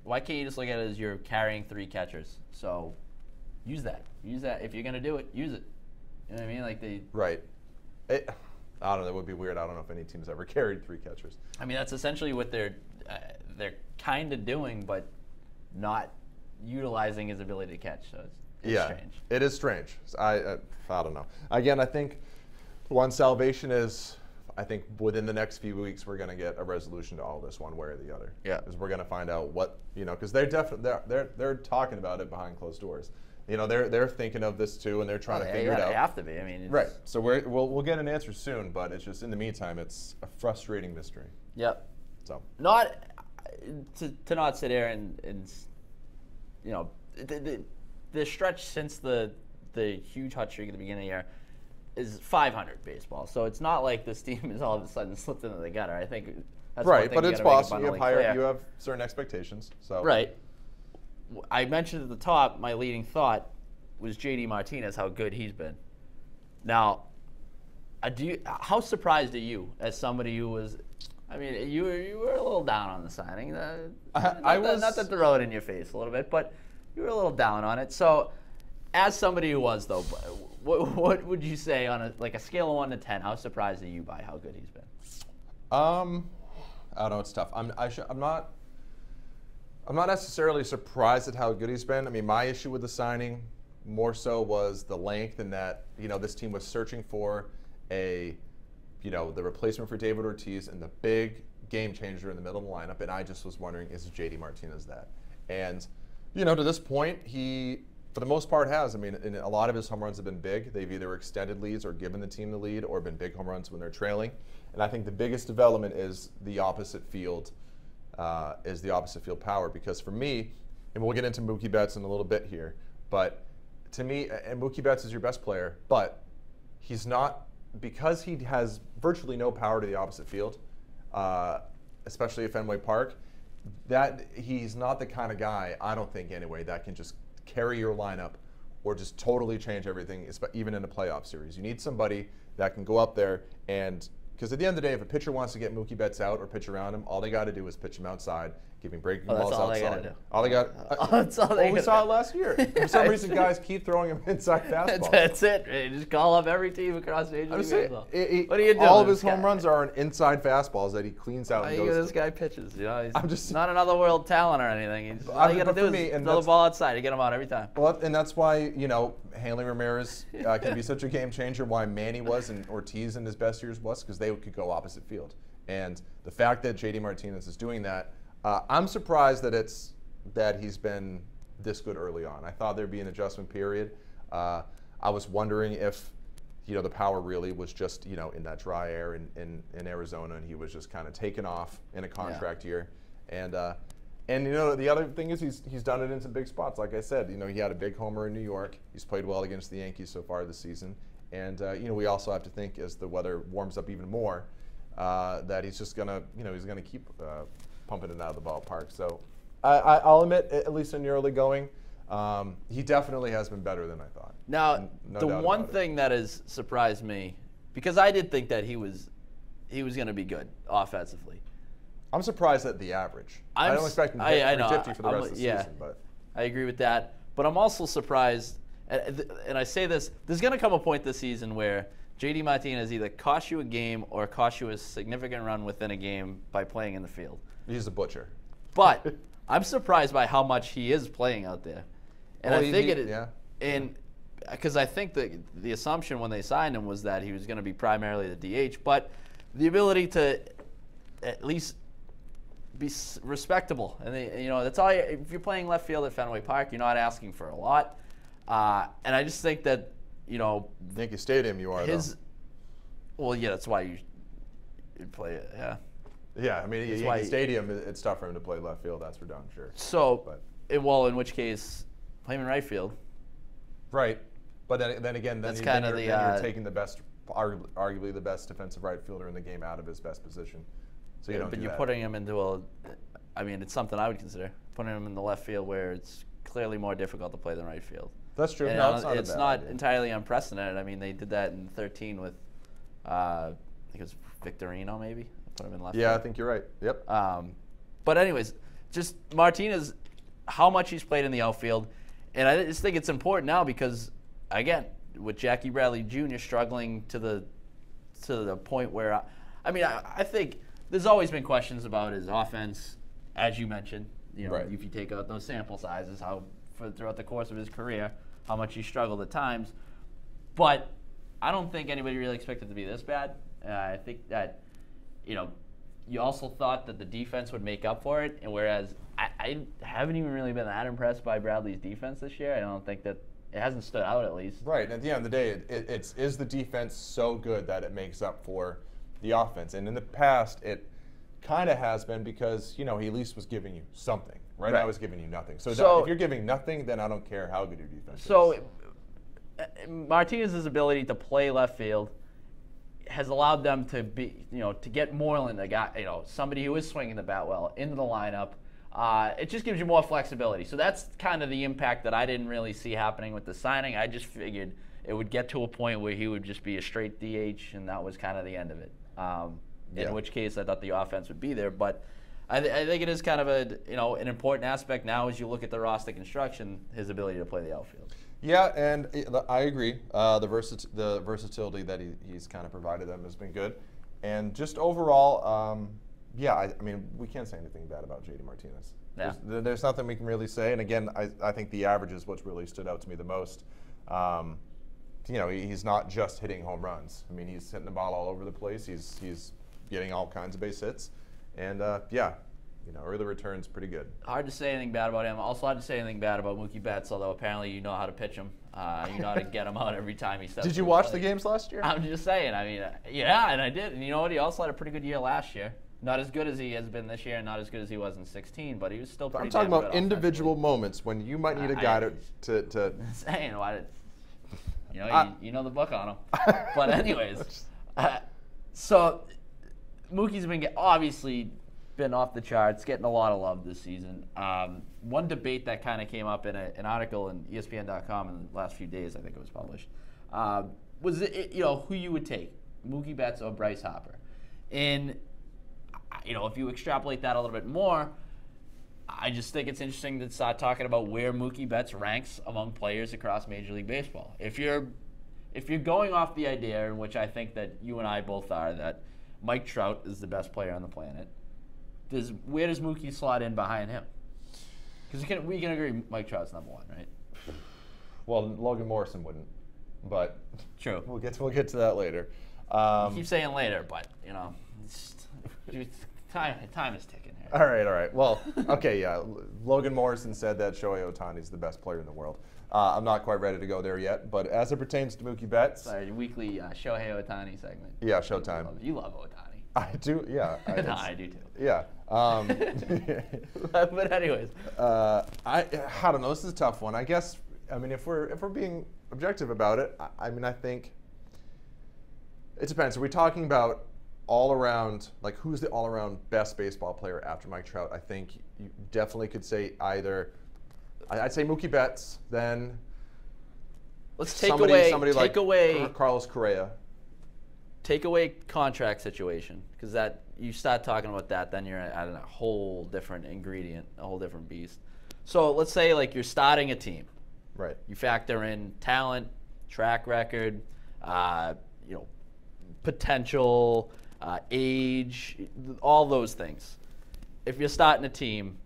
why can't you just look at it as you're carrying 3 catchers? So use that. Use that. If you're going to do it, use it. You know what I mean? Like Right. I don't know. That would be weird. I don't know if any team's ever carried 3 catchers. I mean, that's essentially what they're kind of doing, but not utilizing his ability to catch. So it's strange. It is strange. I don't know. Again, I think one salvation is, I think within the next few weeks we're going to get a resolution to all this one way or the other. Yeah. Because we're going to find out what, because they're talking about it behind closed doors. They're thinking of this too, and they're trying to figure it out. They have to be. I mean, right. So we'll get an answer soon, but it's just in the meantime, it's a frustrating mystery. Yep. So not to not sit here and the stretch since the huge hot streak at the beginning of the year is 500 baseball. So it's not like this team is all of a sudden slipped into the gutter. I think that's right, but it's Boston. You have certain expectations. So right. I mentioned at the top, my leading thought was JD Martinez, how good he's been. Now, how surprised are you as somebody who was? I mean, you were a little down on the signing. Not to throw it in your face a little bit, but you were a little down on it. So, as somebody who was though, what would you say on a scale of 1 to 10? How surprised are you by how good he's been? I don't know. It's tough. I'm not necessarily surprised at how good he's been. I mean, my issue with the signing more so was the length, and that this team was searching for the replacement for David Ortiz and the big game changer in the middle of the lineup, and I just was wondering, is JD Martinez that? And to this point, he for the most part has. I mean, a lot of his home runs have been big. They've either extended leads or given the team the lead, or been big home runs when they're trailing. And I think the biggest development is the opposite field. Power, because for me, and we'll get into Mookie Betts in a little bit here, but to me, and Mookie Betts is your best player, but he's not, because he has virtually no power to the opposite field, especially at Fenway Park, that he's not the kind of guy, I don't think anyway, that can just carry your lineup or just totally change everything, even in a playoff series. You need somebody that can go up there and, because at the end of the day, if a pitcher wants to get Mookie Betts out or pitch around him, all they got to do is pitch him outside, give him breaking balls outside. All they got. That's all they we saw it last year. For some reason, guys keep throwing him inside fastballs. That's it. You just call up every team across Major League Baseball. What are you doing? All of his home runs are on inside fastballs that he cleans out and goes. This guy pitches. He's not another world talent or anything. All you got to do is throw the ball outside to get him out every time. Well, and that's why Hanley Ramirez can be such a game changer. Why Manny was and Ortiz in his best years was because they could go opposite field. And the fact that JD Martinez is doing that, I'm surprised that he's been this good early on. I thought there'd be an adjustment period. I was wondering if the power really was just in that dry air in Arizona, and he was just kind of taken off in a contract year. And the other thing is he's done it in some big spots. Like I said, he had a big homer in New York. He's played well against the Yankees so far this season. And we also have to think, as the weather warms up even more, that he's just gonna keep pumping it out of the ballpark. So I'll admit, at least in the early going, he definitely has been better than I thought. Now, the one thing that has surprised me, because I did think that he was going to be good offensively. I'm surprised at the average. I don't expect him to hit 350 for the rest of the season. But I agree with that. But I'm also surprised, and I say this, there's going to come a point this season where JD Martinez either costs you a game or costs you a significant run within a game by playing in the field. He's a butcher. But I'm surprised by how much he is playing out there. And because I think that the assumption when they signed him was that he was going to be primarily the DH, but the ability to at least be respectable, and that's all. If you're playing left field at Fenway Park, you're not asking for a lot. And I just think that Yankee Stadium, you are though. Well, yeah, that's why you'd play it. Yeah. Yeah, I mean, Yankee Stadium, it's tough for him to play left field. That's for darn sure. So, in which case, play him in right field. Right, but then again, you're taking the best, arguably the best defensive right fielder in the game out of his best position. So you're putting him into it's something I would consider putting him in the left field where it's clearly more difficult to play than right field. That's true. And No, it's not entirely unprecedented. I mean, they did that in 13 with, I think it was Victorino, maybe. Put him in left. Yeah, I think you're right. Yep. But anyways, just Martinez, how much he's played in the outfield, and I just think it's important now because, again, with Jackie Bradley Jr. struggling to the point where, I think there's always been questions about his offense, as you mentioned. You know, if you take out those sample sizes, throughout the course of his career, how much he struggled at times. But I don't think anybody really expected it to be this bad. I think that, you also thought that the defense would make up for it, and whereas I haven't even really been that impressed by Bradley's defense this year. I don't think that it hasn't stood out, at least. Right. At the end of the day, is the defense so good that it makes up for the offense? And in the past, it kind of has been because, he at least was giving you something. Right now, he's giving you nothing. So if you're giving nothing, then I don't care how good your defense is. So Martinez's ability to play left field has allowed them to be, to get Moreland, a guy, somebody who is swinging the bat well, into the lineup. It just gives you more flexibility. So that's kind of the impact that I didn't really see happening with the signing. I just figured it would get to a point where he would just be a straight DH, and that was kind of the end of it. In which case, I thought the offense would be there. But I think it is kind of an important aspect now as you look at the roster construction, his ability to play the outfield. Yeah, and I agree. The versatility that he's kind of provided them has been good. And just overall, we can't say anything bad about J.D. Martinez. Yeah. There's nothing we can really say. And again, I think the average is what's really stood out to me the most. He's not just hitting home runs. I mean, he's hitting the ball all over the place. He's getting all kinds of base hits. And, early return's pretty good. Hard to say anything bad about him. Also hard to say anything bad about Mookie Betts, although apparently you know how to pitch him. You know how to get him out every time he steps. Did you watch the games last year? I'm just saying. Yeah, and I did. And you know what? He also had a pretty good year last year. Not as good as he has been this year, and not as good as he was in 16, but he was still pretty good. I'm talking about individual moments when you might need a guy to saying why you know the book on him. But anyways, so Mookie's been obviously been off the charts, getting a lot of love this season. One debate that kind of came up in an article in ESPN.com in the last few days, I think it was published, was who you would take, Mookie Betts or Bryce Harper. And if you extrapolate that a little bit more, I just think it's interesting to start talking about where Mookie Betts ranks among players across Major League Baseball. If you're going off the idea, in which I think that you and I both are, that Mike Trout is the best player on the planet, where does Mookie slot in behind him? Because we can agree Mike Trout's number one, right? Well, Logan Morrison wouldn't, but true. We'll get to that later. You keep saying later, but time is ticking here. All right. Well, okay, yeah. Logan Morrison said that Shohei Ohtani is the best player in the world. I'm not quite ready to go there yet, but as it pertains to Mookie Betts, sorry, weekly Shohei Ohtani segment. Yeah, Showtime. You love Ohtani. I do, yeah. I do too. Yeah. But anyways, I don't know. This is a tough one. I guess. If we're being objective about it, I think it depends. Are we talking about all around, like who's the all around best baseball player after Mike Trout? I think you definitely could say either. I'd say Mookie Betts. Then let's take away Carlos Correa. Take away contract situation, because that you start talking about that, then you're at a whole different ingredient, a whole different beast. So let's say like you're starting a team, right? You factor in talent, track record, potential, age, all those things. If you're starting a team,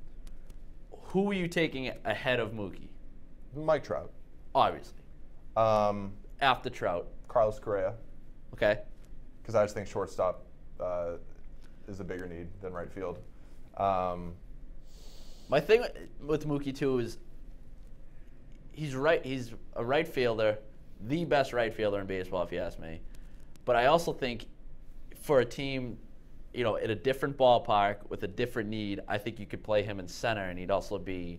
who are you taking ahead of Mookie? Mike Trout, obviously. After Trout, Carlos Correa. Okay. Because I just think shortstop is a bigger need than right field. My thing with Mookie too is he's a right fielder, the best right fielder in baseball, if you ask me. But I also think for a team, at a different ballpark with a different need, I think you could play him in center, and he'd also be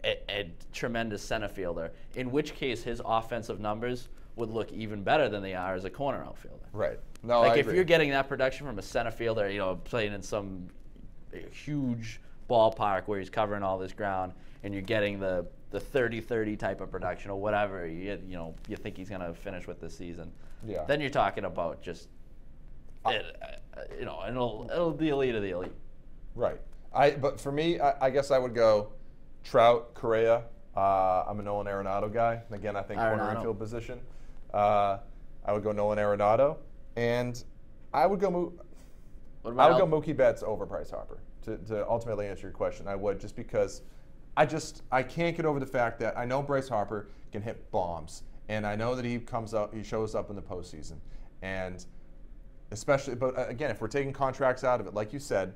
a tremendous center fielder. In which case, his offensive numbers would look even better than they are as a corner outfielder. Right. No, like I if agree. you're getting that production from a center fielder, playing in some huge ballpark where he's covering all this ground and you're getting the 30-30 type of production or whatever you think he's going to finish with this season, then you're talking about just it'll the elite of the elite. Right. But for me, I guess I would go Trout, Correa. I'm a Nolan Arenado guy. Again, I think corner infield position. I would go Nolan Arenado, and I would go Mookie Betts over Bryce Harper. To ultimately answer your question, I would, just because I can't get over the fact that I know Bryce Harper can hit bombs, and I know that he shows up in the postseason, and especially, but again, if we're taking contracts out of it, like you said,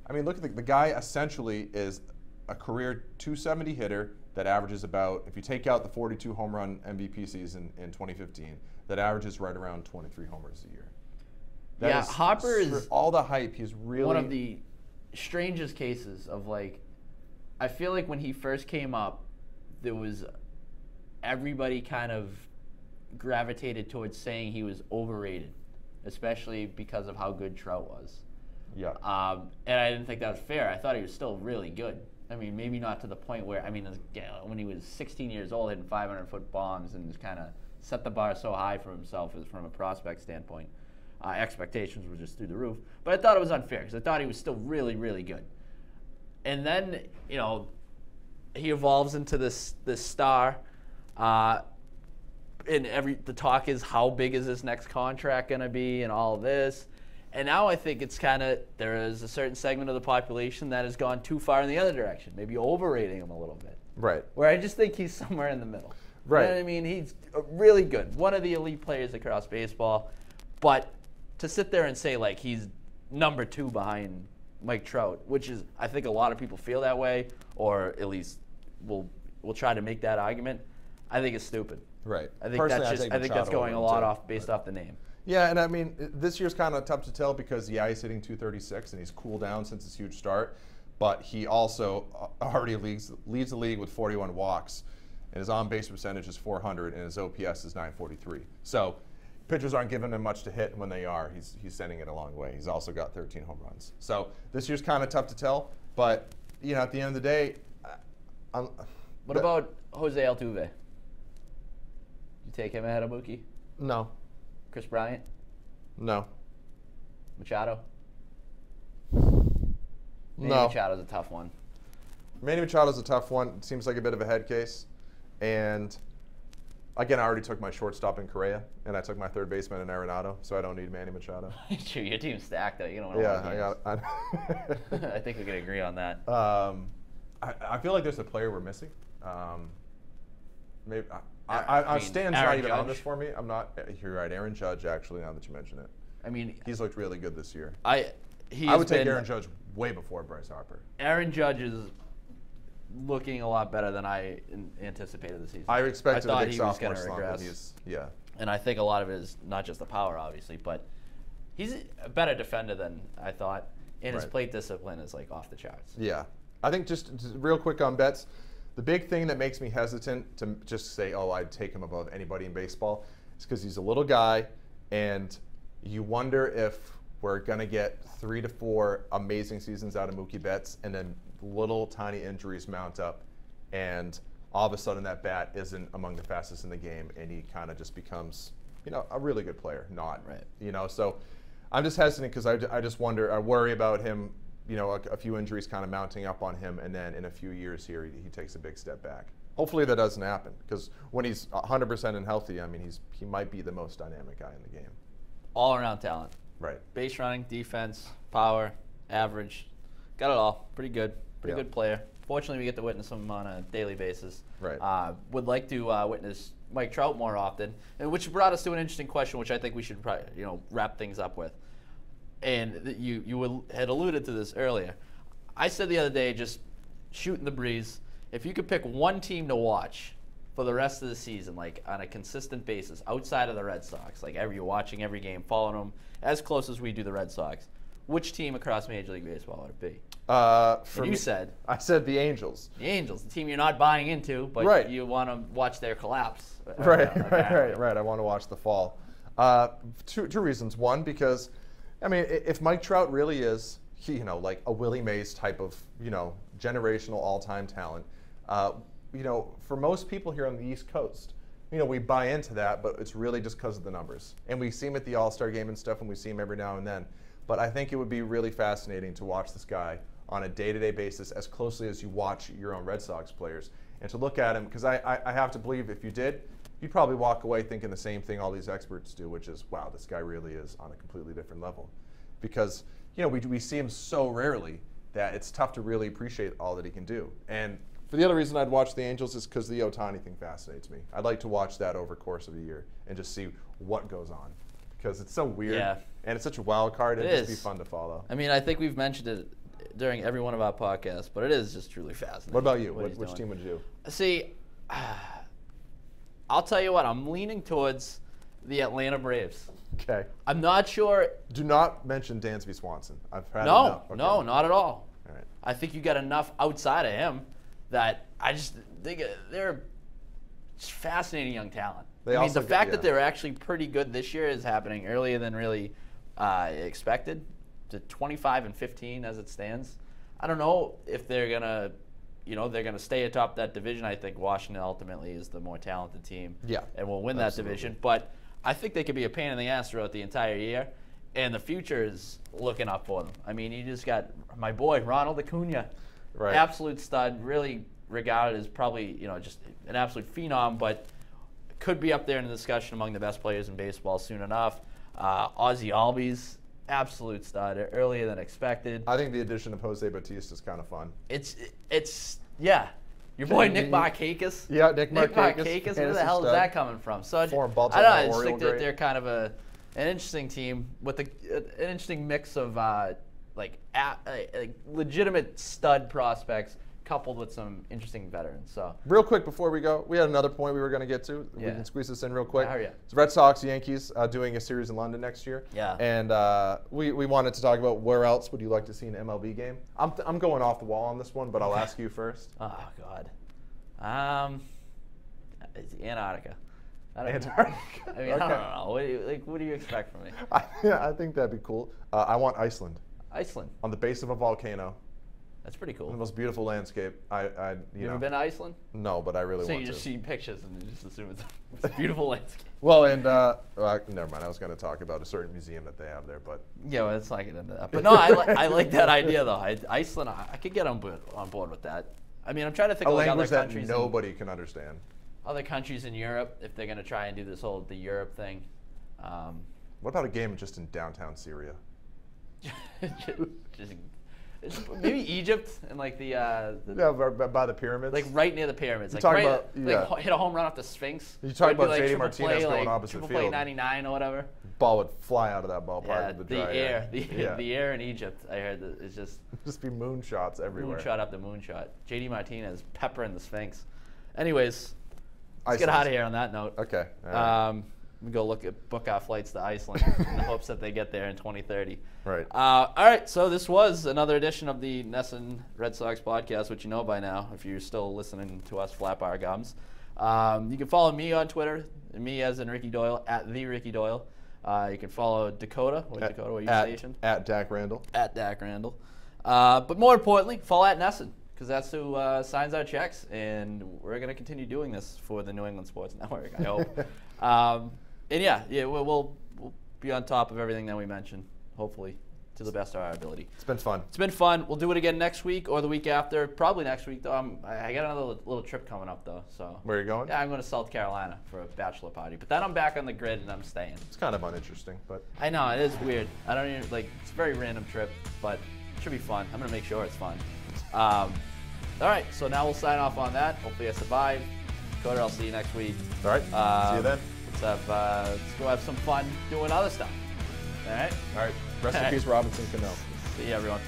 I mean, look at the guy essentially is a career 270 hitter that averages about, if you take out the 42 home run MVP season in 2015, that averages right around 23 homers a year. Harper is all the hype. He's really one of the strangest cases of I feel like when he first came up, there was everybody kind of gravitated towards saying he was overrated, especially because of how good Trout was. Yeah. And I didn't think that was fair. I thought he was still really good. I mean, maybe not to the point where, when he was 16 years old, hitting 500-foot bombs and just kind of set the bar so high for himself from a prospect standpoint. Expectations were just through the roof. But I thought it was unfair because I thought he was still really, really good. And then, he evolves into this star. And the talk is, how big is this next contract going to be and all of this. And now I think it's there is a certain segment of the population that has gone too far in the other direction, maybe overrating him a little bit. Right. Where I just think he's somewhere in the middle. Right. You know what I mean? He's really good. One of the elite players across baseball. But to sit there and say, he's number 2 behind Mike Trout, which is, I think a lot of people feel that way, or at least will try to make that argument, I think it's stupid. Right. I think that's going a lot based off the name. Yeah, and I mean, this year's kind of tough to tell because, he's hitting 236 and he's cooled down since his huge start, but he also already leads the league with 41 walks, and his on-base percentage is 400, and his OPS is 943. So pitchers aren't giving him much to hit. When they are, he's sending it a long way. He's also got 13 home runs. So this year's kind of tough to tell, but, at the end of the day, what about Jose Altuve? You take him ahead of Mookie? No. Chris Bryant? No. Machado? No. Machado's a tough one. Manny Machado's a tough one. It seems like a bit of a head case. And again, I already took my shortstop in Correa, and I took my third baseman in Arenado, so I don't need Manny Machado. True, your team's stacked though. You don't I think we can agree on that. I feel like there's a player we're missing. Maybe. Stan's not even on this for me. I'm not. You're right. Aaron Judge, actually, now that you mention it. I mean, he's looked really good this year. I would take Aaron Judge way before Bryce Harper. Aaron Judge is looking a lot better than I anticipated this season. I expected a big sophomore slump. And I think a lot of it is not just the power, obviously, but he's a better defender than I thought, and his plate discipline is off the charts. Yeah. I think just real quick on Betts, the big thing that makes me hesitant to just say, I'd take him above anybody in baseball is because he's a little guy, and you wonder if we're going to get 3 to 4 amazing seasons out of Mookie Betts, and then little tiny injuries mount up, and all of a sudden that bat isn't among the fastest in the game, and he kind of just becomes, a really good player. Not, right. So I'm just hesitant because I just I worry about him, a few injuries kind of mounting up on him, and then in a few years here, he takes a big step back. Hopefully that doesn't happen, because when he's 100% and healthy, I mean, he might be the most dynamic guy in the game. All-around talent. Right. Base running, defense, power, average. Got it all. Pretty good. Pretty good player. Fortunately, we get to witness him on a daily basis. Right. Would like to witness Mike Trout more often, and which brought us to an interesting question, which I think we should probably wrap things up with. And you had alluded to this earlier. I said the other day, just shooting the breeze, if you could pick one team to watch for the rest of the season, on a consistent basis, outside of the Red Sox, you're watching every game, following them as close as we do the Red Sox, which team across Major League Baseball would it be? I said the Angels. The Angels, the team you're not buying into, but you want to watch their collapse. Right. I want to watch the fall. Two reasons. One, because, I mean, if Mike Trout really is like a Willie Mays type of, generational all-time talent. For most people here on the East Coast, we buy into that, but it's really just because of the numbers. And we see him at the All-Star game and stuff, and we see him every now and then. But I think it would be really fascinating to watch this guy on a day-to-day basis as closely as you watch your own Red Sox players. And to look at him, because I have to believe if you did, you'd probably walk away thinking the same thing all these experts do, which is, wow, this guy really is on a completely different level. Because, we see him so rarely that it's tough to really appreciate all that he can do. And for the other reason I'd watch the Angels is because the Ohtani thing fascinates me. I'd like to watch that over the course of a year and just see what goes on. Because it's so weird, and it's such a wild card, it'd just be fun to follow. I mean, I think we've mentioned it during every one of our podcasts, but it is just truly fascinating. What about you? Which team would you? See, I'll tell you what, I'm leaning towards the Atlanta Braves. Okay. I'm not sure. Do not mention Dansby Swanson. I've had No, enough. Okay. no, not at all. All right. I think you got enough outside of him that I just think they're just fascinating young talent. The fact that they're actually pretty good this year is happening earlier than really expected. To 25-15 as it stands. I don't know if they're gonna, stay atop that division. I think Washington ultimately is the more talented team, and will win that division. But I think they could be a pain in the ass throughout the entire year, and the future is looking up for them. I mean, you just got my boy Ronald Acuna, absolute stud, really regarded as probably just an absolute phenom, but could be up there in the discussion among the best players in baseball soon enough. Ozzie Albies, absolute stud, earlier than expected. I think the addition of Jose Bautista is kind of fun. It's your boy Nick Markakis. Yeah, Nick Markakis. Where the hell is that coming from? So I don't know. I just think that they're kind of an interesting team with an interesting mix of legitimate stud prospects coupled with some interesting veterans. So real quick before we go, we had another point we were going to get to. We can squeeze this in real quick. It's Red Sox, Yankees doing a series in London next year. Yeah. And we wanted to talk about where else would you like to see an MLB game. I'm going off the wall on this one, but I'll ask you first. Oh God. It's Antarctica. Antarctica. I mean, okay. I don't know. What do you expect from me? I think that'd be cool. I want Iceland. Iceland. On the base of a volcano. That's pretty cool. The most beautiful landscape. You ever been to Iceland? No, but I really want to. So you just see pictures and you just assume it's a beautiful landscape. Well, and never mind. I was going to talk about a certain museum that they have there, but yeah, well, let's not get into that. But no, I like that idea though. Iceland, I could get on board with that. I mean, I'm trying to think of like other countries that nobody can understand. Other countries in Europe, if they're going to try and do this whole the Europe thing. What about a game just in downtown Syria? Maybe Egypt and like by the pyramids, like right near the pyramids. Hit a home run off the Sphinx. You talk about JD Martinez going opposite field. Play 99 or whatever. Ball would fly out of that ballpark with the dry air. The air in Egypt, I heard that it's just be moonshots everywhere. Moonshot after moonshot. JD Martinez peppering the Sphinx. Anyways, let's get out of here on that note. Okay. We go book our flights to Iceland in the hopes that they get there in 2030. Right. All right. So this was another edition of the NESN Red Sox podcast, which you know by now if you're still listening to us flap our gums. You can follow me on Twitter, me as in Ricky Doyle, at the Ricky Doyle. You can follow Dakota. Dakota, where you stationed? At Dak Randall. At Dak Randall. But more importantly, follow at NESN, because that's who signs our checks, and we're going to continue doing this for the New England Sports Network, I hope. And we'll be on top of everything that we mentioned, hopefully, to the best of our ability. It's been fun. It's been fun. We'll do it again next week or the week after. Probably next week, though. I got another little trip coming up, though. So where are you going? Yeah, I'm going to South Carolina for a bachelor party. But then I'm back on the grid and I'm staying. It's kind of uninteresting, but I know it is weird. I don't even it's a very random trip, but it should be fun. I'm going to make sure it's fun. All right, so now we'll sign off on that. Hopefully I survive. Dakota, I'll see you next week. All right. See you then. Let's go have some fun doing other stuff. All right? All right. Rest in peace, Robinson Cano. See you, everyone.